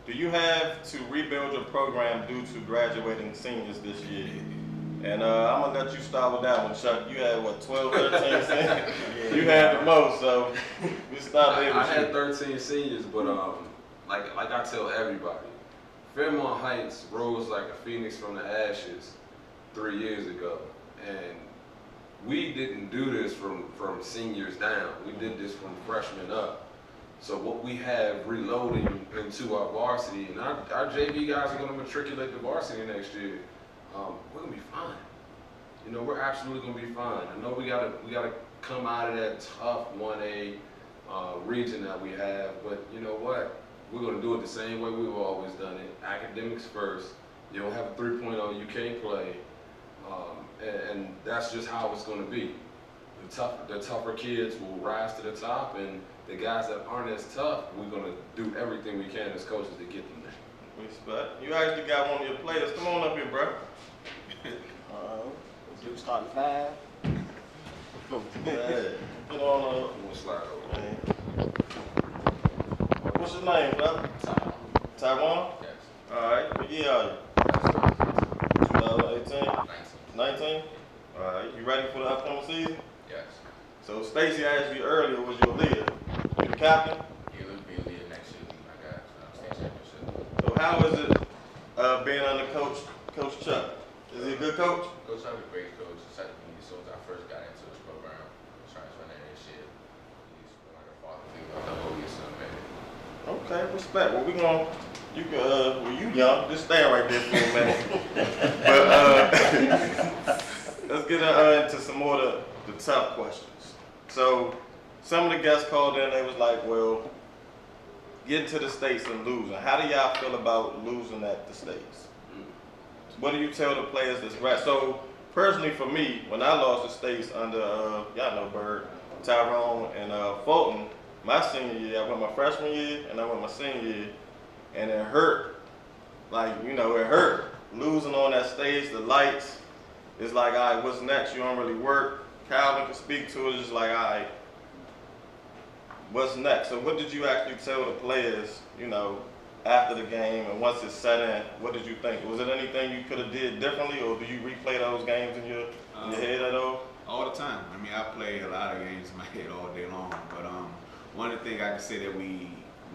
Do you have to rebuild your program due to graduating seniors this year? And I'm going to let you start with that one, Chuck. You had, 12, 13 seniors? You had the most, so we start there with you. I had 13 seniors, but like I tell everybody, Fairmont Heights rose like a phoenix from the ashes 3 years ago. And we didn't do this from seniors down. We did this from freshmen up. So what we have reloading into our varsity, and our JV guys are going to matriculate to varsity next year. We're going to be fine. You know, we're absolutely going to be fine. I know we gotta come out of that tough 1A region that we have, but you know what? We're going to do it the same way we've always done it. Academics first. You don't have a 3.0, you can't play. And that's just how it's going to be. The tougher kids will rise to the top, and the guys that aren't as tough, we're going to do everything we can as coaches to get them there. Respect. You actually got one of your players. Come on up here, bro. You starting 5. Get on up. We'll slide over. What's your name, brother? Taiwan? Yes. Alright, what year are you? 2018? 19? Alright, you ready for the upcoming season? Yes. So Stacy asked you earlier, was your leader? You the captain? Yeah, we'll be a leader next year, my guys, state championship. So how is it being under Coach Chuck? Is he a good coach? Coach Chuck is a great coach. As soon as I first got into this program, transferring in this year, he's like a father figure. I know he's son, man. Okay, respect. Well, you can, well, you young, just stand right there for a minute. But let's get into some more of the tough questions. So some of the guests called in, they was like, well, getting to the States and losing. How do y'all feel about losing at the States? What do you tell the players that's right? So personally for me, when I lost the States under, y'all know Bird, Tyrone, and Fulton, my senior year, I went my freshman year and I went my senior year, and it hurt. Like, you know, it hurt. Losing on that stage, the lights, it's like, all right, what's next? You don't really work. Calvin can speak to it. It's just like, all right, what's next? So what did you actually tell the players, you know, after the game, and once it set in, what did you think? Was it anything you could have did differently, or do you replay those games in your head at all? All the time. I mean, I play a lot of games in my head all day long. But one of the things I can say that we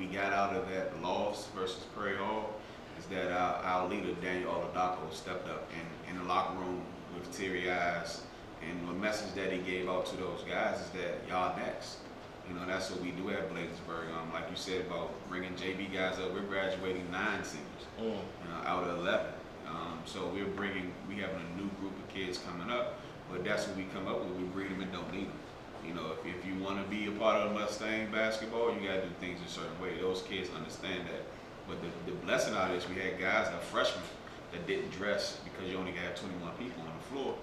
got out of that loss versus Prairie Hall is that our leader, Daniel Oladapo, stepped up in the locker room with teary eyes. And the message that he gave out to those guys is that y'all next. You know, that's what we do at Bladensburg. Like you said about bringing JV guys up, we're graduating 9 seniors out of 11. So we having a new group of kids coming up, but that's what we come up with. We breed them and don't need them. You know, if you want to be a part of Mustang basketball, you got to do things a certain way. Those kids understand that. But the blessing out of this, we had guys, that freshmen, that didn't dress because you only got 21 people on the floor.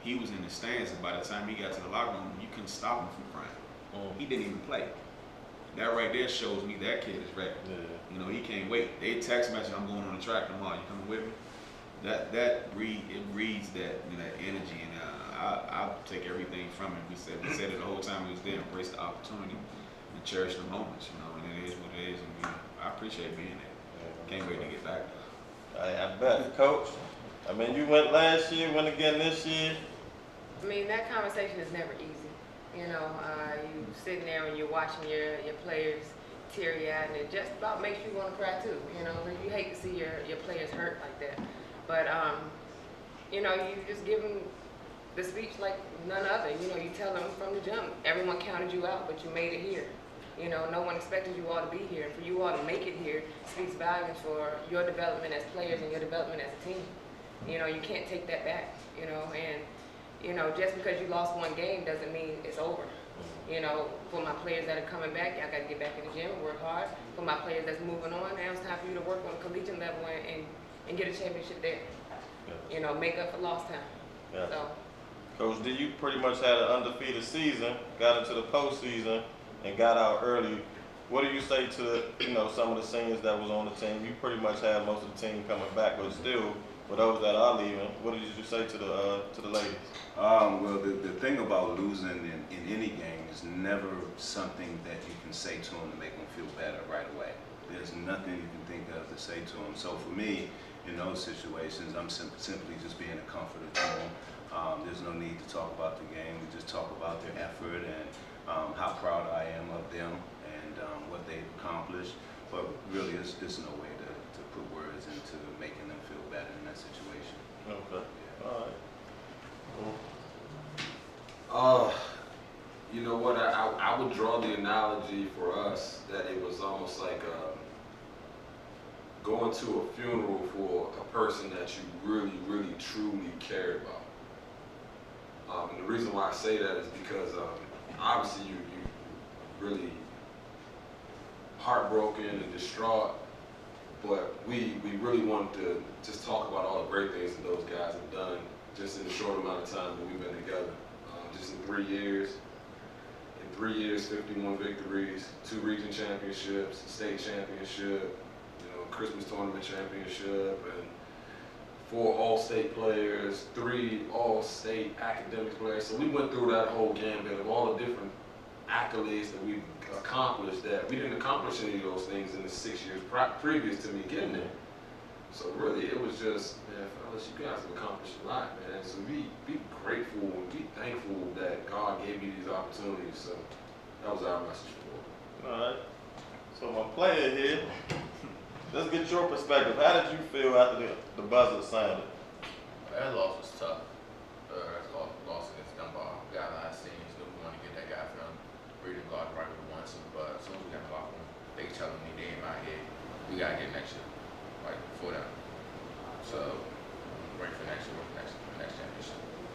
He was in the stands, and by the time he got to the locker room, you couldn't stop him from crying. He didn't even play. That right there shows me that kid is ready. Yeah. You know, he can't wait. They text message, I'm going on the track tomorrow. You coming with me? It breeds that, you know, that energy, and I'll take everything from it. We said it the whole time we was there. Embrace the opportunity and cherish the moments. You know, and it is what it is. And you know, I appreciate being there. Can't wait to get back there. I bet, Coach. I mean, you went last year, went again this year. I mean, that conversation is never easy. You know, you sitting there and you're watching your players teary-eyed, and it just about makes you want to cry too. You know, you hate to see your players hurt like that. But, you know, you just give them the speech like none other. You know, you tell them from the jump, everyone counted you out, but you made it here. You know, no one expected you all to be here. For you all to make it here speaks volumes for your development as players and your development as a team. You know, you can't take that back, you know, and you know, just because you lost one game doesn't mean it's over. You know, for my players that are coming back, y'all got to get back in the gym and work hard. For my players that's moving on, now it's time for you to work on a collegiate level and get a championship there. Yes. You know, make up for lost time. Yes. So, Coach D, you pretty much had an undefeated season, got into the postseason, and got out early. What do you say to, you know, some of the seniors that was on the team? You pretty much had most of the team coming back, but still, for those that are leaving, what did you say to the ladies? Well, the thing about losing in any game is never something that you can say to them to make them feel better right away. There's nothing you can think of to say to them. So for me, in those situations, I'm simply just being a comforter to them. There's no need to talk about the game. We just talk about their effort and how proud I am of them and what they've accomplished. But really, it's no way to put words into making them feel better in that situation. Okay. Yeah. All right. Cool. You know what? I would draw the analogy for us that it was almost like going to a funeral for a person that you really, really, truly cared about. And the reason why I say that is because obviously you really heartbroken and distraught, but we really wanted to just talk about all the great things that those guys have done just in the short amount of time that we've been together. Just in 3 years. In 3 years, 51 victories, 2 region championships, state championship, Christmas tournament championship, and 4 all-state players, 3 all-state academic players. So we went through that whole gambit of all the different accolades that we've accomplished that we didn't accomplish any of those things in the 6 years previous to me getting there. So really, it was just, man, fellas, you guys have accomplished a lot, man. So be grateful and be thankful that God gave me these opportunities. So that was our message for it. All right. So my player here, let's get your perspective. How did you feel after the buzzer sounded? That loss was tough. That's loss against Dunbar. We got a lot of seniors. We want to get that guy from Breeding Guard right with one. So, but as soon as we got the locker room, they telling me they in my head, we got to get next year. Like for them. So wait for next year, next championship.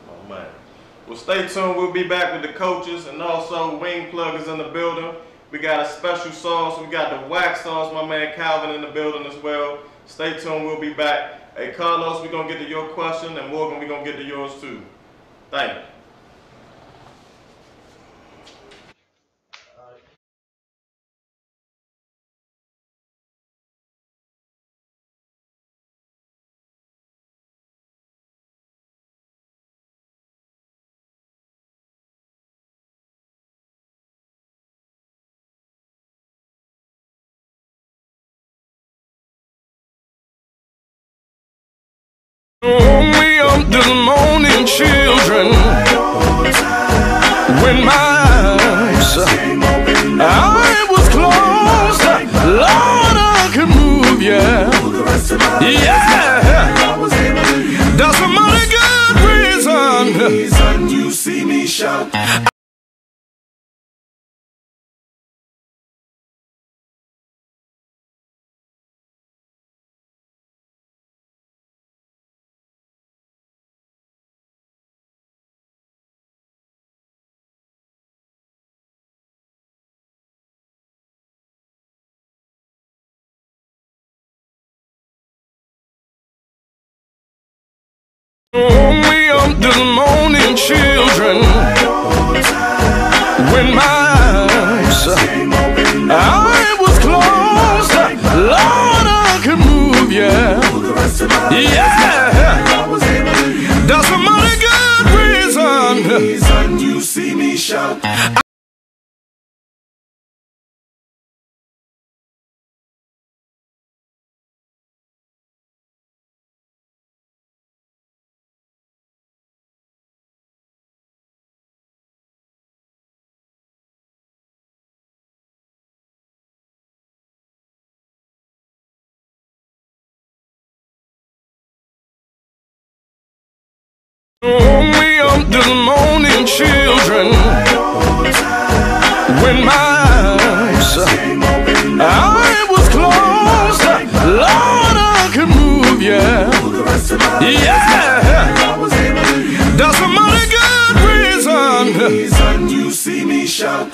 Oh man. Well, stay tuned. We'll be back with the coaches and also Wing Plug is in the building. We got a special sauce. We got the wax sauce. My man Calvin in the building as well. Stay tuned. We'll be back. Hey Carlos, we're gonna get to your question, and Morgan, we're gonna get to yours too. Thank you. Me up this morning, children. When my eyes I was closed, Lord, I could move, yeah. That's a mighty good reason. You see me shout. Me up this morning, children. When my eyes I was closed, Lord, I could move, yeah. That's a mighty good reason. You see me shout. Me up this morning, children. When my eyes I was closed, Lord, I could move, yeah. That's a mighty good reason. You see me shout.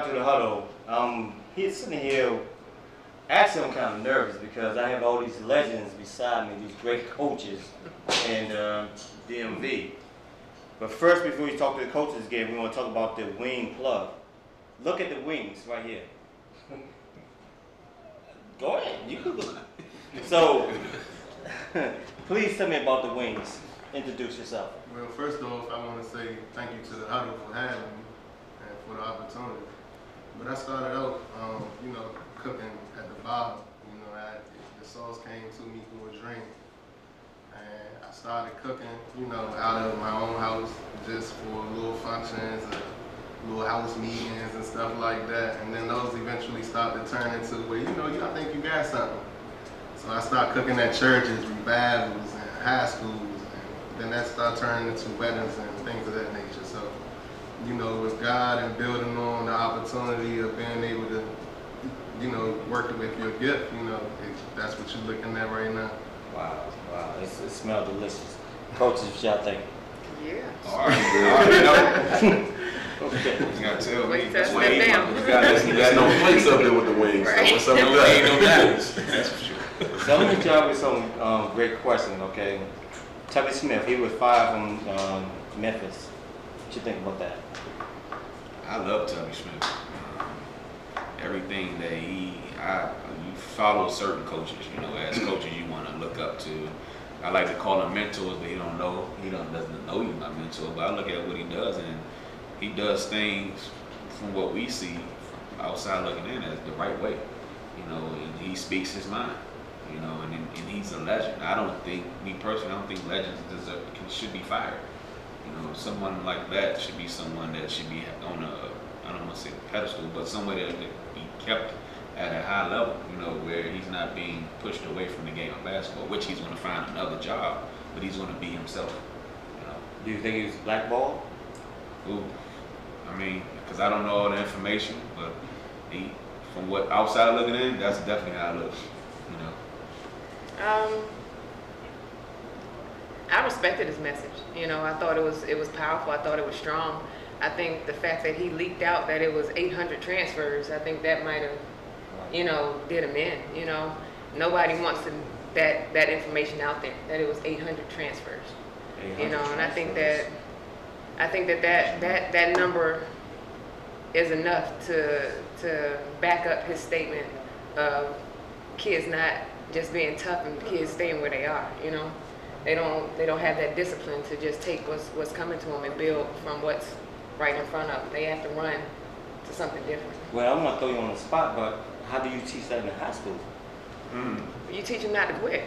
back to the huddle. He's sitting here. Actually, I'm kind of nervous because I have all these legends beside me, these great coaches in DMV. But first, before we talk to the coaches again, we want to talk about the wing plug. Look at the wings right here. Go ahead, you can look. So, please tell me about the wings. Introduce yourself. Well, first off, I want to say thank you to the Huddle for having me and for the opportunity. But I started out, cooking at the bottom. The sauce came to me through a dream. And I started cooking, out of my own house, just for little functions, little house meetings and stuff like that. And then those eventually started to turn into, I think you got something. So I started cooking at churches, revivals, and high schools. And then that started turning into weddings and things of that nature. So, with God and building on the opportunity of being able to, working with your gift, that's what you're looking at right now. Wow, it smells delicious. Coaches, what y'all think? Yeah. All right. Okay. You gotta tell me. That's why There's no place up there with the wings. Right. So what's up with that? Ain't no balance. That's for sure. So let me jump with some great questions, okay? Tubby Smith, he was fired from Memphis. What you think about that? I love Tubby Smith. Everything that you follow certain coaches, as coaches you want to look up to. I like to call them mentors, but he doesn't know you my mentor, but I look at what he does, and he does things from what we see from outside looking in as the right way, and he speaks his mind, and he's a legend. I don't think legends should be fired. Someone like that should be someone that should be on I don't want to say a pedestal, but somewhere that be kept at a high level, where he's not being pushed away from the game of basketball, which he's going to find another job, but he's going to be himself. Do you think he was blackballed? Ooh, because I don't know all the information, but from what outside looking in, that's definitely how it looks. I respected his message. I thought it was powerful. I thought it was strong. I think the fact that he leaked out that it was 800 transfers, I think that might have, did him in. Nobody wants that information out there that it was 800 transfers. 800 and I think that number is enough to back up his statement of kids not just being tough and kids staying where they are. They don't have that discipline to just take what's coming to them and build from what's right in front of them. They have to run to something different. Well, I'm gonna throw you on the spot, but how do you teach that in high school? You teach them not to quit.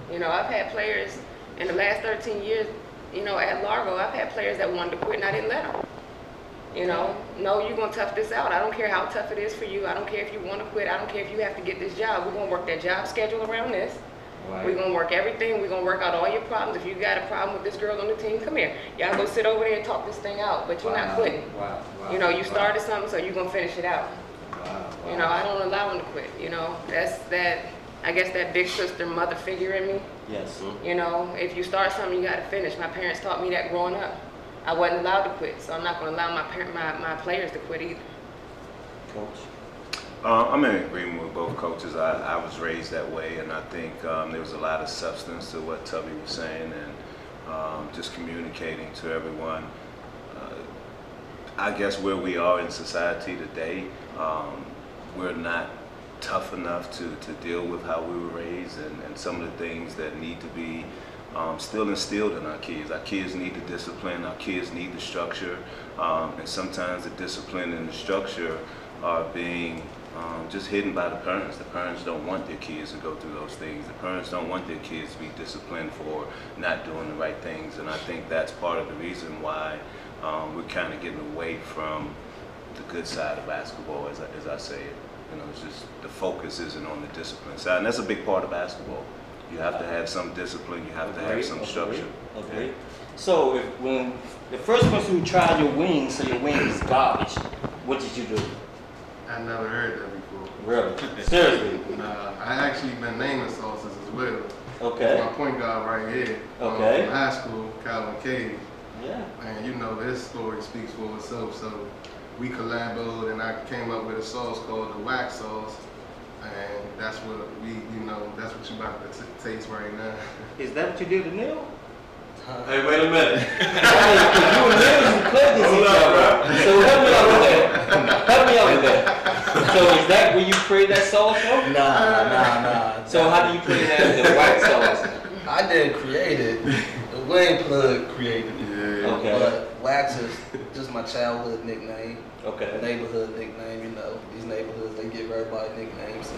I've had players in the last 13 years, at Largo, I've had players that wanted to quit and I didn't let them. No, you're gonna tough this out. I don't care how tough it is for you. I don't care if you want to quit. I don't care if you have to get this job. We're gonna work that job schedule around this. Right. We're going to work everything. We're going to work out all your problems. If you got a problem with this girl on the team, come here. Y'all go sit over there and talk this thing out, but you're not quitting. You started something, so you're going to finish it out. I don't allow them to quit. That's that, I guess that big sister, mother figure in me. Yes. If you start something, you got to finish. My parents taught me that growing up. I wasn't allowed to quit, so I'm not going to allow my players to quit either. Coach? I'm in agreement with both coaches. I was raised that way, and I think there was a lot of substance to what Tubby was saying, and just communicating to everyone. I guess where we are in society today, we're not tough enough to deal with how we were raised and some of the things that need to be still instilled in our kids. Our kids need the discipline, our kids need the structure, and sometimes the discipline and the structure are being just hidden by the parents. The parents don't want their kids to go through those things. The parents don't want their kids to be disciplined for not doing the right things, and I think that's part of the reason why we're kind of getting away from the good side of basketball, as I say it. It's just the focus isn't on the discipline side, and that's a big part of basketball. You have to have some discipline, you have to have some structure. Okay. So when the first person who tried your wings, so your wings is garbage, what did you do? I never heard that before. Really? Seriously? Nah, I actually been naming sauces as well. Okay. My point guard right here. Okay. From high school, Calvin Cage. Yeah. And his story speaks for itself. So, we collaborated and I came up with a sauce called the wax sauce. And that's what that's what you about to taste right now. Is that what you did to Neil? Hey, wait a minute. You and Neil played this each other. So help me out with that. Help me out with that. So is that where you created that sauce from? Nah. So how do you create that the wax sauce? I didn't create it. The Wayne Plug created it. Yeah. Okay. But wax is just my childhood nickname. Okay. Neighborhood nickname, you know. These neighborhoods, they give everybody nicknames.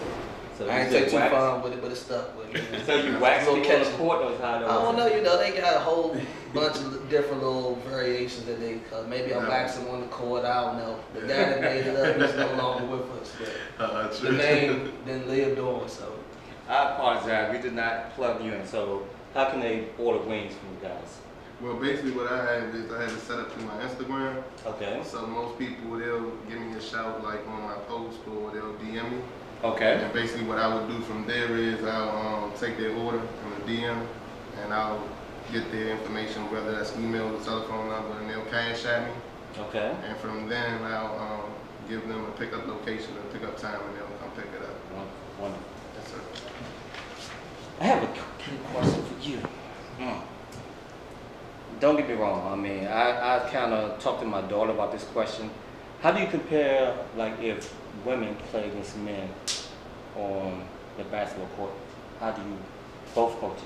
So I ain't you take too wax? far with it, but it stuck with me. So you wax people on the court or how? I don't know, you know, they got a whole bunch of different little variations that they, maybe I'm waxing on the court, I don't know. The guy that made it up, he's no longer with us, but the name didn't live on, so. I apologize, we did not plug you in, so how can they order wings from you guys? Well, basically what I had is I had it set up through my Instagram. Okay. So most people, they'll give me a shout like on my post or they'll DM me. Okay. And basically what I would do from there is I'll take their order from the DM and I'll get their information, whether that's email or telephone number, and they'll cash at me. Okay. And from then I'll give them a pickup location and pickup time and they'll come pick it up. Wonderful. Yes, sir. I have a question for you. Don't get me wrong, I mean, I kind of talked to my daughter about this question. How do you compare, like, if women play against men on the basketball court? How do you, both coaches?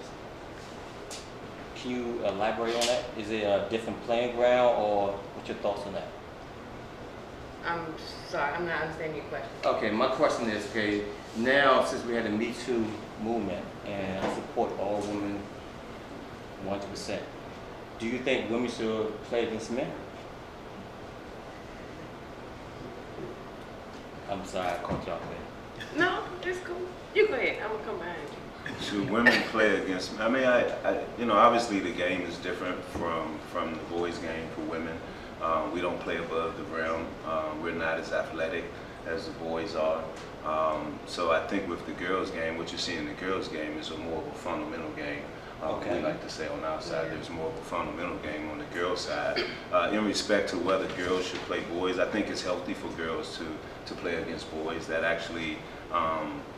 Can you elaborate on that? Is it a different playing ground, or what's your thoughts on that? I'm sorry, I'm not understanding your question. Okay, my question is, okay, now since we had the Me Too movement, and I support all women 100%, do you think women should play against men? I'm sorry, I caught y'all there. No, it's cool. You go ahead. I'm gonna come behind you. Should women play against? I mean, you know, obviously the game is different from the boys' game for women. We don't play above the rim. We're not as athletic as the boys are. So I think with the girls' game, what you see in the girls' game is more of a fundamental game. Okay. We like to say on our side, there's more of a fundamental game on the girls' side. In respect to whether girls should play boys, I think it's healthy for girls to play against boys. That actually,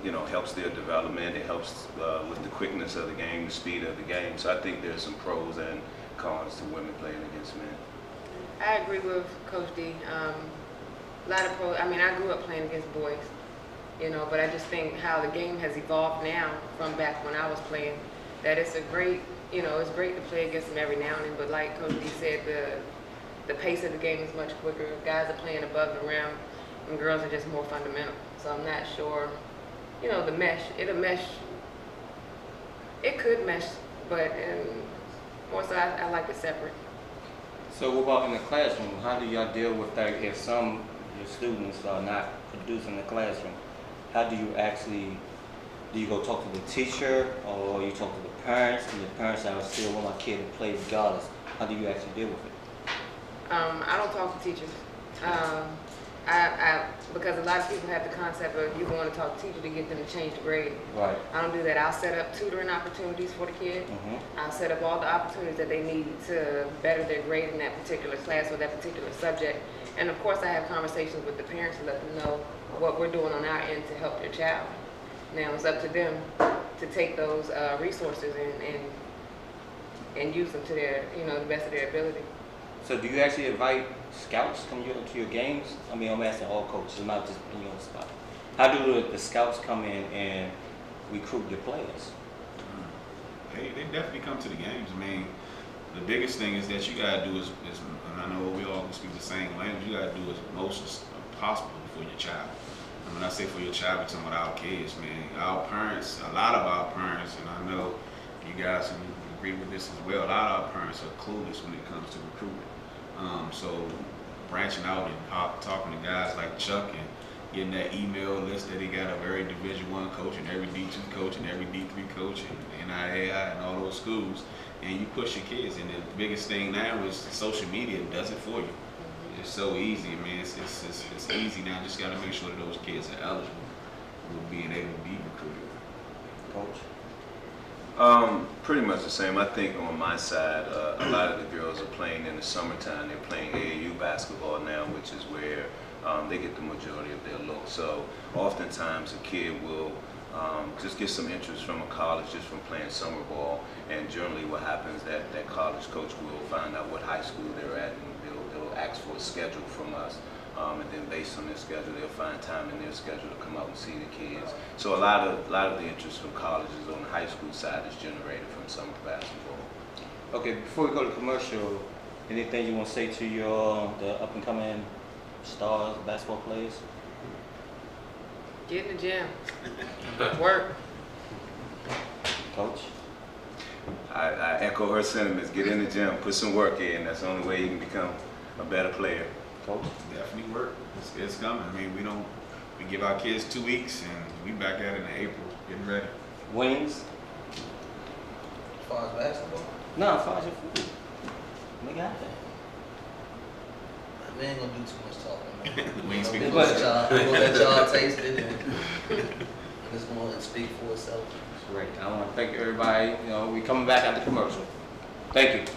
you know, helps their development. It helps with the quickness of the game, the speed of the game. So I think there's some pros and cons to women playing against men. I agree with Coach D. A lot of pros. I mean, I grew up playing against boys, you know, but I just think how the game has evolved now from back when I was playing. That it's a great, you know, it's great to play against them every now and then, but like Coach D said, the pace of the game is much quicker. Guys are playing above the rim, and girls are just more fundamental. So I'm not sure, you know, the mesh, it'll mesh, it could mesh, but more so I like it separate. So what about in the classroom? How do y'all deal with that if some of your students are not producing in the classroom? How do you actually, do you go talk to the teacher or you talk to the parents? And the parents say, I still want my kid to play regardless. How do you actually deal with it? I don't talk to teachers. Because a lot of people have the concept of you going to talk to teachers to get them to change the grade. Right. I don't do that. I'll set up tutoring opportunities for the kid. I'll set up all the opportunities that they need to better their grade in that particular class or that particular subject. And of course I have conversations with the parents to let them know what we're doing on our end to help their child. Now it's up to them to take those resources and use them to their, you know, the best of their ability. So do you actually invite scouts come to your games? I mean, I'm asking all coaches, I'm not just putting you on the spot. How do the scouts come in and recruit your players? They definitely come to the games. I mean, the biggest thing is that you gotta do is and I know we all can speak the same language, you gotta do as most as possible for your child. And when I say for your child, we're talking about our kids, man. Our parents, a lot of our parents, and I know you guys can agree with this as well, a lot of our parents are clueless when it comes to recruiting. So branching out and talking to guys like Chuck and getting that email list that he got of every Division I coach and every D2 coach and every D3 coach and NIAI and all those schools, and you push your kids. And the biggest thing now is social media does it for you. It's so easy, man. It's easy now. Just got to make sure that those kids are eligible with being able to be recruited. Coach? Pretty much the same. I think on my side, a lot of the girls are playing in the summertime. They're playing AAU basketball now, which is where they get the majority of their looks. So oftentimes a kid will just get some interest from a college just from playing summer ball. And generally what happens that college coach will find out what high school they're at, and they'll ask for a schedule from us. And then based on their schedule, they'll find time in their schedule to come out and see the kids. So a lot of the interest from colleges on the high school side is generated from summer basketball. Okay, before we go to commercial, anything you want to say to your the up and coming stars, basketball players? Get in the gym. Work. Coach? I echo her sentiments. Get in the gym, put some work in. That's the only way you can become a better player. Coach? Definitely work. It's coming. I mean, we give our kids 2 weeks and we back at it in April, getting ready. Wings? As far as basketball? No, as far as your food. We got that. We ain't gonna do too much talking. We ain't speak We're for gonna let y'all taste it and it's gonna speak for itself. Great. I want to thank everybody. You know, we coming back after commercial. Thank you.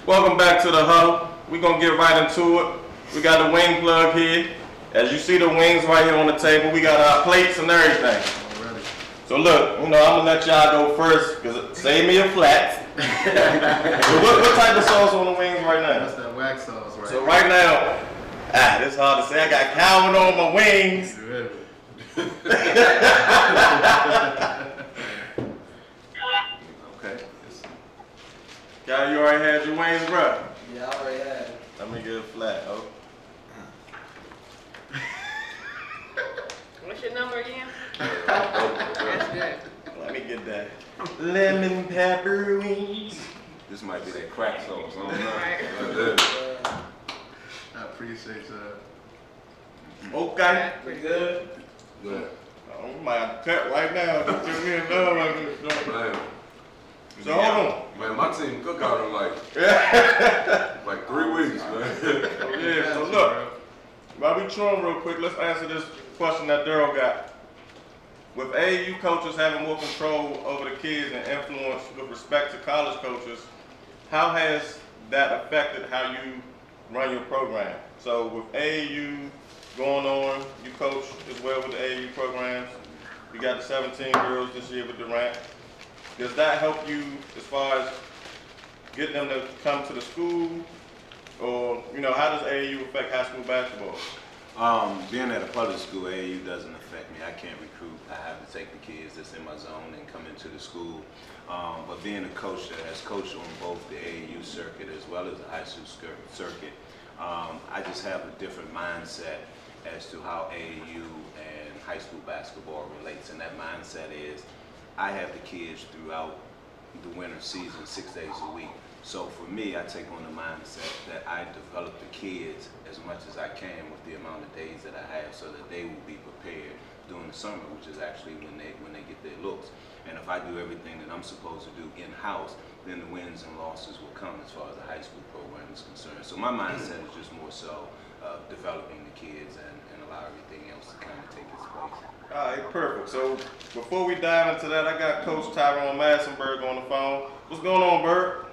Welcome back to the Huddle. We're going to get right into it. We got the wing plug here. As you see the wings right here on the table, we got our plates and everything. Already. So look, I'm going to let y'all go first, because save me a flat. what type of sauce on the wings right now? That's that wax sauce right So right now, this is hard to say. I got Calvin on my wings. Okay. Cal, you already had your wings, bro? Yeah, I already had it. Let me get a flat, oh. What's your number again? That's good. Let me get that. Lemon pepper wings. This might be that crack sauce. I don't know. Right. I appreciate that. Okay. Pretty good. Good. Oh, we might have to cut right now. Just give me another one. Man. So hold on. Man, my team cook out in like 3 weeks, man. Yeah, so look. While we chewing real quick, let's answer this question that Daryl got. With AAU coaches having more control over the kids and influence with respect to college coaches, how has that affected how you run your program? So with AAU going on, you coach as well with the AAU programs. You got the 17 girls this year with Durant. Does that help you as far as getting them to come to the school? Or, you know, how does AAU affect high school basketball? Being at a public school, AAU doesn't affect me. I can't recruit. I have to take the kids that's in my zone and come into the school. But being a coach that has coached on both the AAU circuit as well as the high school circuit, I just have a different mindset as to how AAU and high school basketball relates. And that mindset is I have the kids throughout the winter season 6 days a week. So for me, I take on the mindset that I develop the kids as much as I can with the amount of days that I have so that they will be prepared during the summer, which is actually when they get their looks. And if I do everything that I'm supposed to do in-house, then the wins and losses will come as far as the high school program is concerned. So my mindset is just more so developing the kids and allow everything else to kind of take its place. All right, perfect. So before we dive into that, I got Coach Tyrone Massenberg on the phone. What's going on, Bird?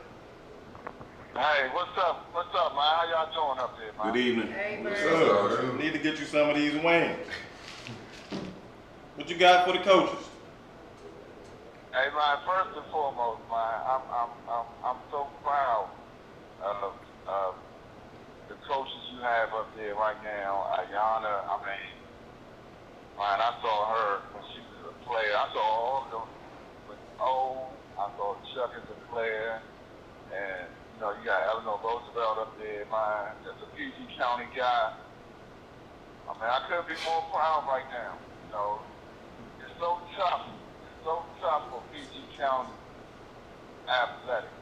Hey, what's up? What's up, man? How y'all doing up there, man? Good evening. Hey, What's Bird. up? Need to get you some of these wings. What you got for the coaches? Hey, man. First and foremost, man, I'm so proud of the coaches you have up there right now. Ayana, I mean, man, I saw her when she was a player. I saw all of them with O. I saw Chuck as a player, and you know, you got Eleanor Roosevelt up there, man. That's a PG County guy. I mean, I couldn't be more proud right now. You know, it's so tough. It's so tough for PG County athletics.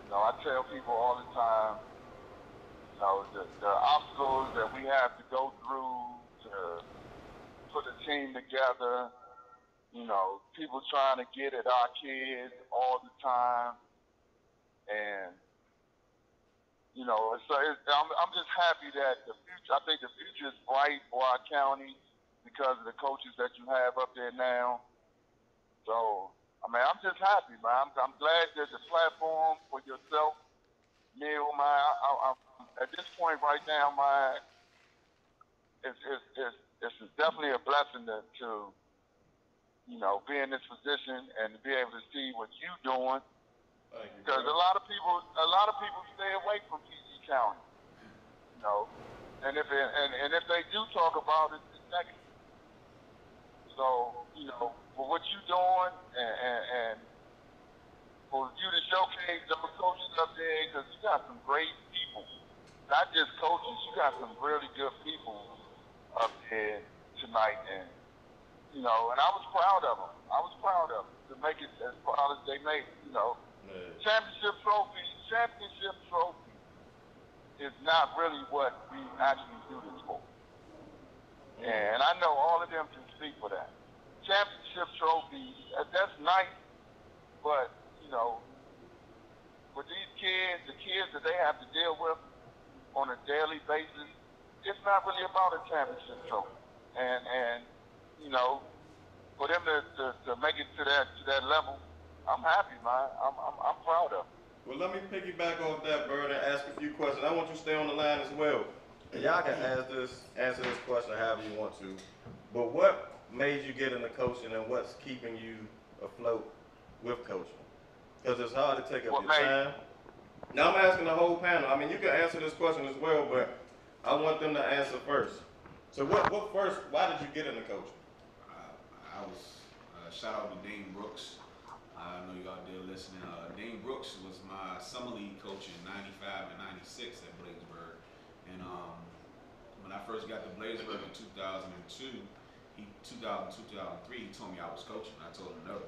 You know, I tell people all the time, you know, the obstacles that we have to go through to put a team together, you know, people trying to get at our kids all the time. And, you know, so I'm just happy that the future, I think the future is bright for our county because of the coaches that you have up there now. So, I mean, I'm just happy, man. I'm glad there's a platform for yourself, Neil, man. I'm at this point right now, man, it's definitely a blessing to, you know, be in this position and to be able to see what you're doing. Because a lot of people stay away from PG County, you know, and if they do talk about it, it's negative. So, you know, for what you're doing and for you to showcase those coaches up there, because you got some great people, not just coaches, you got some really good people up there tonight, and you know, and I was proud of them. To make it as far as they made, you know. Championship trophy is not really what we actually do this for. And I know all of them can speak for that. Championship trophy, that's nice, but, you know, with these kids, the kids that they have to deal with on a daily basis, it's not really about a championship trophy. And you know, for them to make it to that level, I'm happy, man. I'm proud of them. Well, let me piggyback off that, Bird, and ask a few questions. I want you to stay on the line as well. And y'all can answer this question however you want to. But what made you get into coaching, and what's keeping you afloat with coaching? Because it's hard to take up your time. Now I'm asking the whole panel. I mean, you can answer this question as well, but I want them to answer first. So what first, why did you get into coaching? I was, shout out to Dean Brooks. I know you out there listening. Dean Brooks was my summer league coach in 95 and 96 at Bladensburg. And when I first got to Bladensburg in 2002, 2003, he told me I was coaching. I told him no.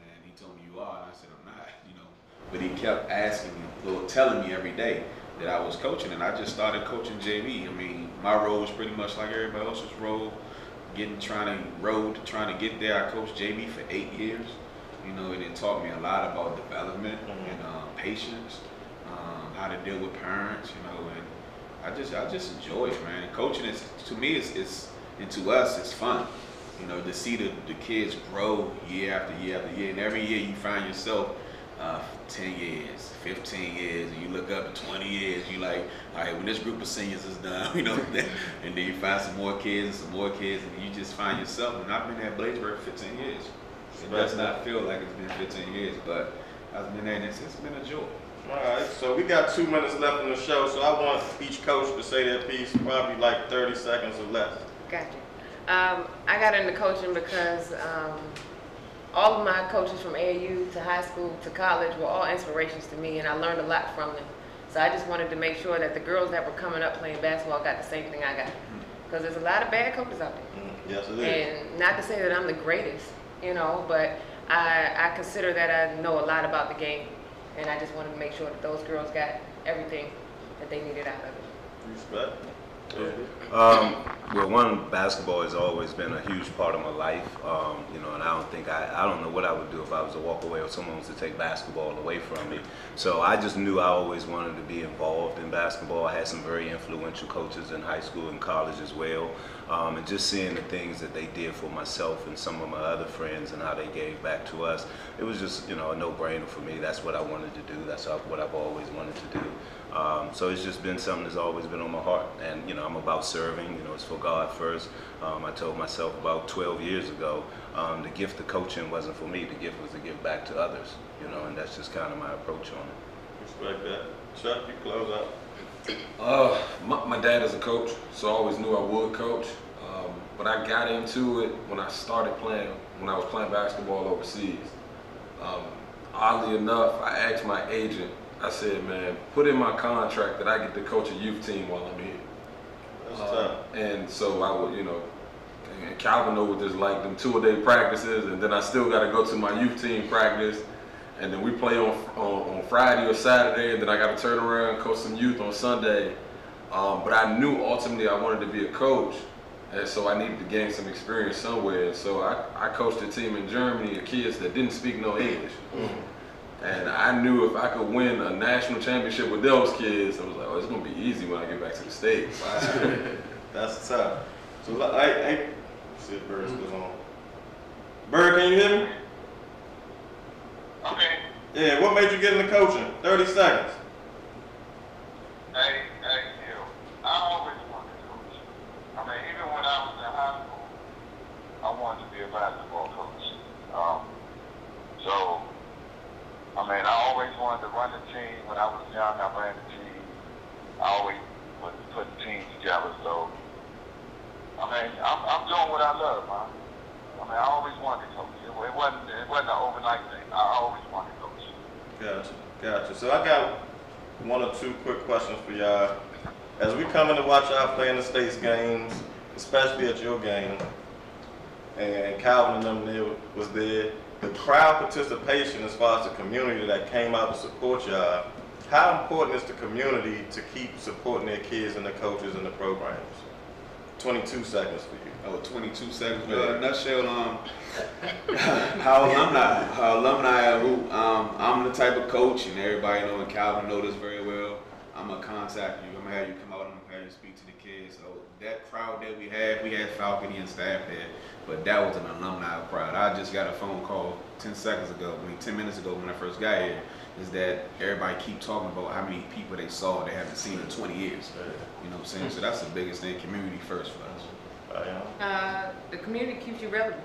And he told me, you are. And I said, I'm not, you know. But he kept asking me, or telling me every day that I was coaching. And I just started coaching JV. I mean, my role was pretty much like everybody else's role. Trying to get there. I coached JV for 8 years. You know, and it taught me a lot about development and patience, how to deal with parents, you know, and I just enjoy it, man. Coaching is, to me, and to us, it's fun. You know, to see the kids grow year after year after year, and every year you find yourself 10 years, 15 years, and you look up at 20 years, you like, all right, when this group of seniors is done, you know, and then you find some more kids, and you just find yourself, and I've been at Bladensburg for 15 years. It does not feel like it's been 15 years, but I've been there, and it's been a joy. All right, so we got 2 minutes left in the show, so I want each coach to say their piece, probably like 30 seconds or less. Gotcha. I got into coaching because all of my coaches from AAU to high school to college were all inspirations to me, and I learned a lot from them. So I just wanted to make sure that the girls that were coming up playing basketball got the same thing I got. Because there's a lot of bad coaches out there. Yes, it is. And not to say that I'm the greatest, you know, but I consider that I know a lot about the game. And I just wanted to make sure that those girls got everything that they needed out of it. Respect. Well, one, basketball has always been a huge part of my life, you know, and I don't know what I would do if I was to walk away or someone was to take basketball away from me. So I just knew I always wanted to be involved in basketball. I had some very influential coaches in high school and college as well, and just seeing the things that they did for myself and some of my other friends and how they gave back to us, it was just, you know, a no-brainer for me. That's what I wanted to do. That's what I've always wanted to do. So it's just been something that's always been on my heart, and you know, I'm about serving. You know, it's for God first. I told myself about 12 years ago, the gift of coaching wasn't for me. The gift was to give back to others. You know, and that's just kind of my approach on it. Respect that. Chuck, you close out. My dad is a coach, so I always knew I would coach. But I got into it when I started playing, when I was playing basketball overseas. Oddly enough, I asked my agent. I said, man, put in my contract that I get to coach a youth team while I'm here. That's tough. And so I would, you know, and Calvin know what this like, them 2-a-day practices, and then I still got to go to my youth team practice, and then we play on Friday or Saturday, and then I got to turn around and coach some youth on Sunday. But I knew ultimately I wanted to be a coach, and so I needed to gain some experience somewhere. So I coached a team in Germany of kids that didn't speak no English. And I knew if I could win a national championship with those kids, I was like, oh, it's going to be easy when I get back to the States. That's tough. So I see if Bird goes on. Bird, can you hear me? Okay. Yeah, what made you get into coaching? 30 seconds. Hey, you. I always wanted to coach. I mean, even when I was in high school, I wanted to be a basketball coach. So, I mean, I always wanted to run the team. When I was young, I ran the team. I always was putting teams together. So, I mean, I'm doing what I love, man. I mean, I always wanted to coach. It wasn't an overnight thing. I always wanted to coach. Gotcha. So I got 1 or 2 quick questions for y'all. As we come in to watch y'all play in the States games, especially at your game, and Calvin and them was there, the crowd participation as far as the community that came out to support y'all, how important is the community to keep supporting their kids and the coaches and the programs? 22 seconds for you. Oh, 22 seconds. But in a nutshell, our alumni who, I'm the type of coach, and everybody know, and Calvin know this very well. I'm gonna contact you. I'm gonna have you come out, I'm gonna have and speak to the kids. So that crowd that we had faculty and staff there, but that was an alumni crowd. I just got a phone call 10 minutes ago when I first got here, is that everybody keep talking about how many people they saw they haven't seen in 20 years. You know what I'm saying? So that's the biggest thing, community first for us. The community keeps you relevant.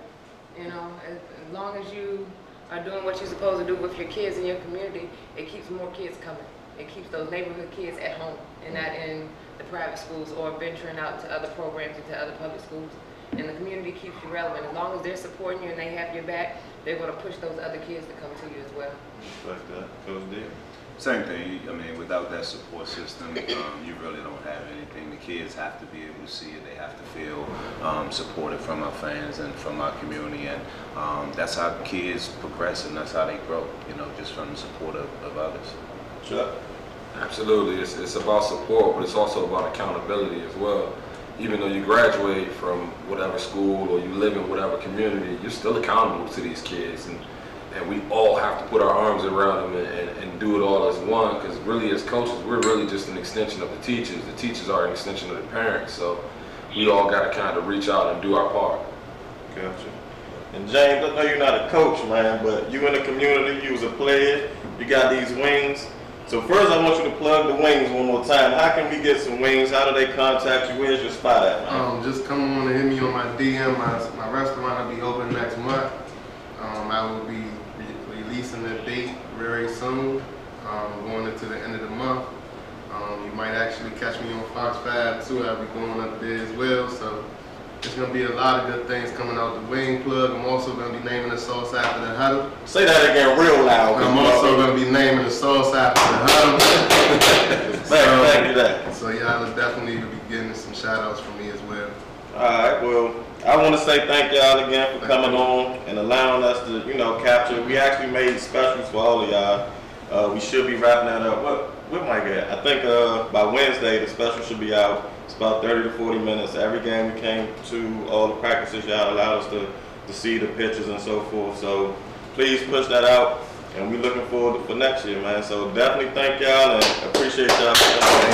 You know, as long as you are doing what you're supposed to do with your kids in your community, it keeps more kids coming. It keeps those neighborhood kids at home and not in the private schools or venturing out to other programs and to other public schools. And the community keeps you relevant. As long as they're supporting you and they have your back, they're going to push those other kids to come to you as well. Like that. Coach D. Same thing. I mean, without that support system, you really don't have anything. The kids have to be able to see it. They have to feel supported from our fans and from our community, and that's how kids progress and that's how they grow. You know, just from the support of others. Sure. Absolutely. It's about support, but it's also about accountability as well. Even though you graduate from whatever school or you live in whatever community, you're still accountable to these kids, and we all have to put our arms around them and do it all as one, because really as coaches, we're really just an extension of the teachers. The teachers are an extension of the parents, so we all got to kind of reach out and do our part. Gotcha. And James, I know you're not a coach, man, but you in the community, you was a player, you got these wings. So first I want you to plug the wings one more time. How can we get some wings? How do they contact you? Where's your spot at, man? Just come on and hit me on my DM. My restaurant will be open next month. I will be releasing the date very soon, going into the end of the month. You might actually catch me on Fox 5 too. I'll be going up there as well. So there's going to be a lot of good things coming out the wing plug. I'm also going to be naming the sauce after the Huddle. Say that again real loud. I'm also going to be naming the sauce after the Huddle. Thank you that. So y'all will definitely be getting some shout outs from me as well. Alright, well, I want to say thank y'all again for coming on and allowing us to, you know, capture. We actually made specials for all of y'all. We should be wrapping that up. What might get? I think by Wednesday the special should be out. It's about 30 to 40 minutes. Every game we came to, all the practices y'all allowed us to see the pictures and so forth. So please push that out, and we're looking forward for next year, man. So definitely thank y'all and appreciate y'all for coming.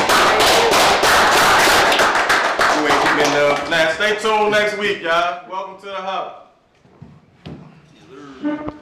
Now stay tuned next week, y'all. Welcome to the Huddle.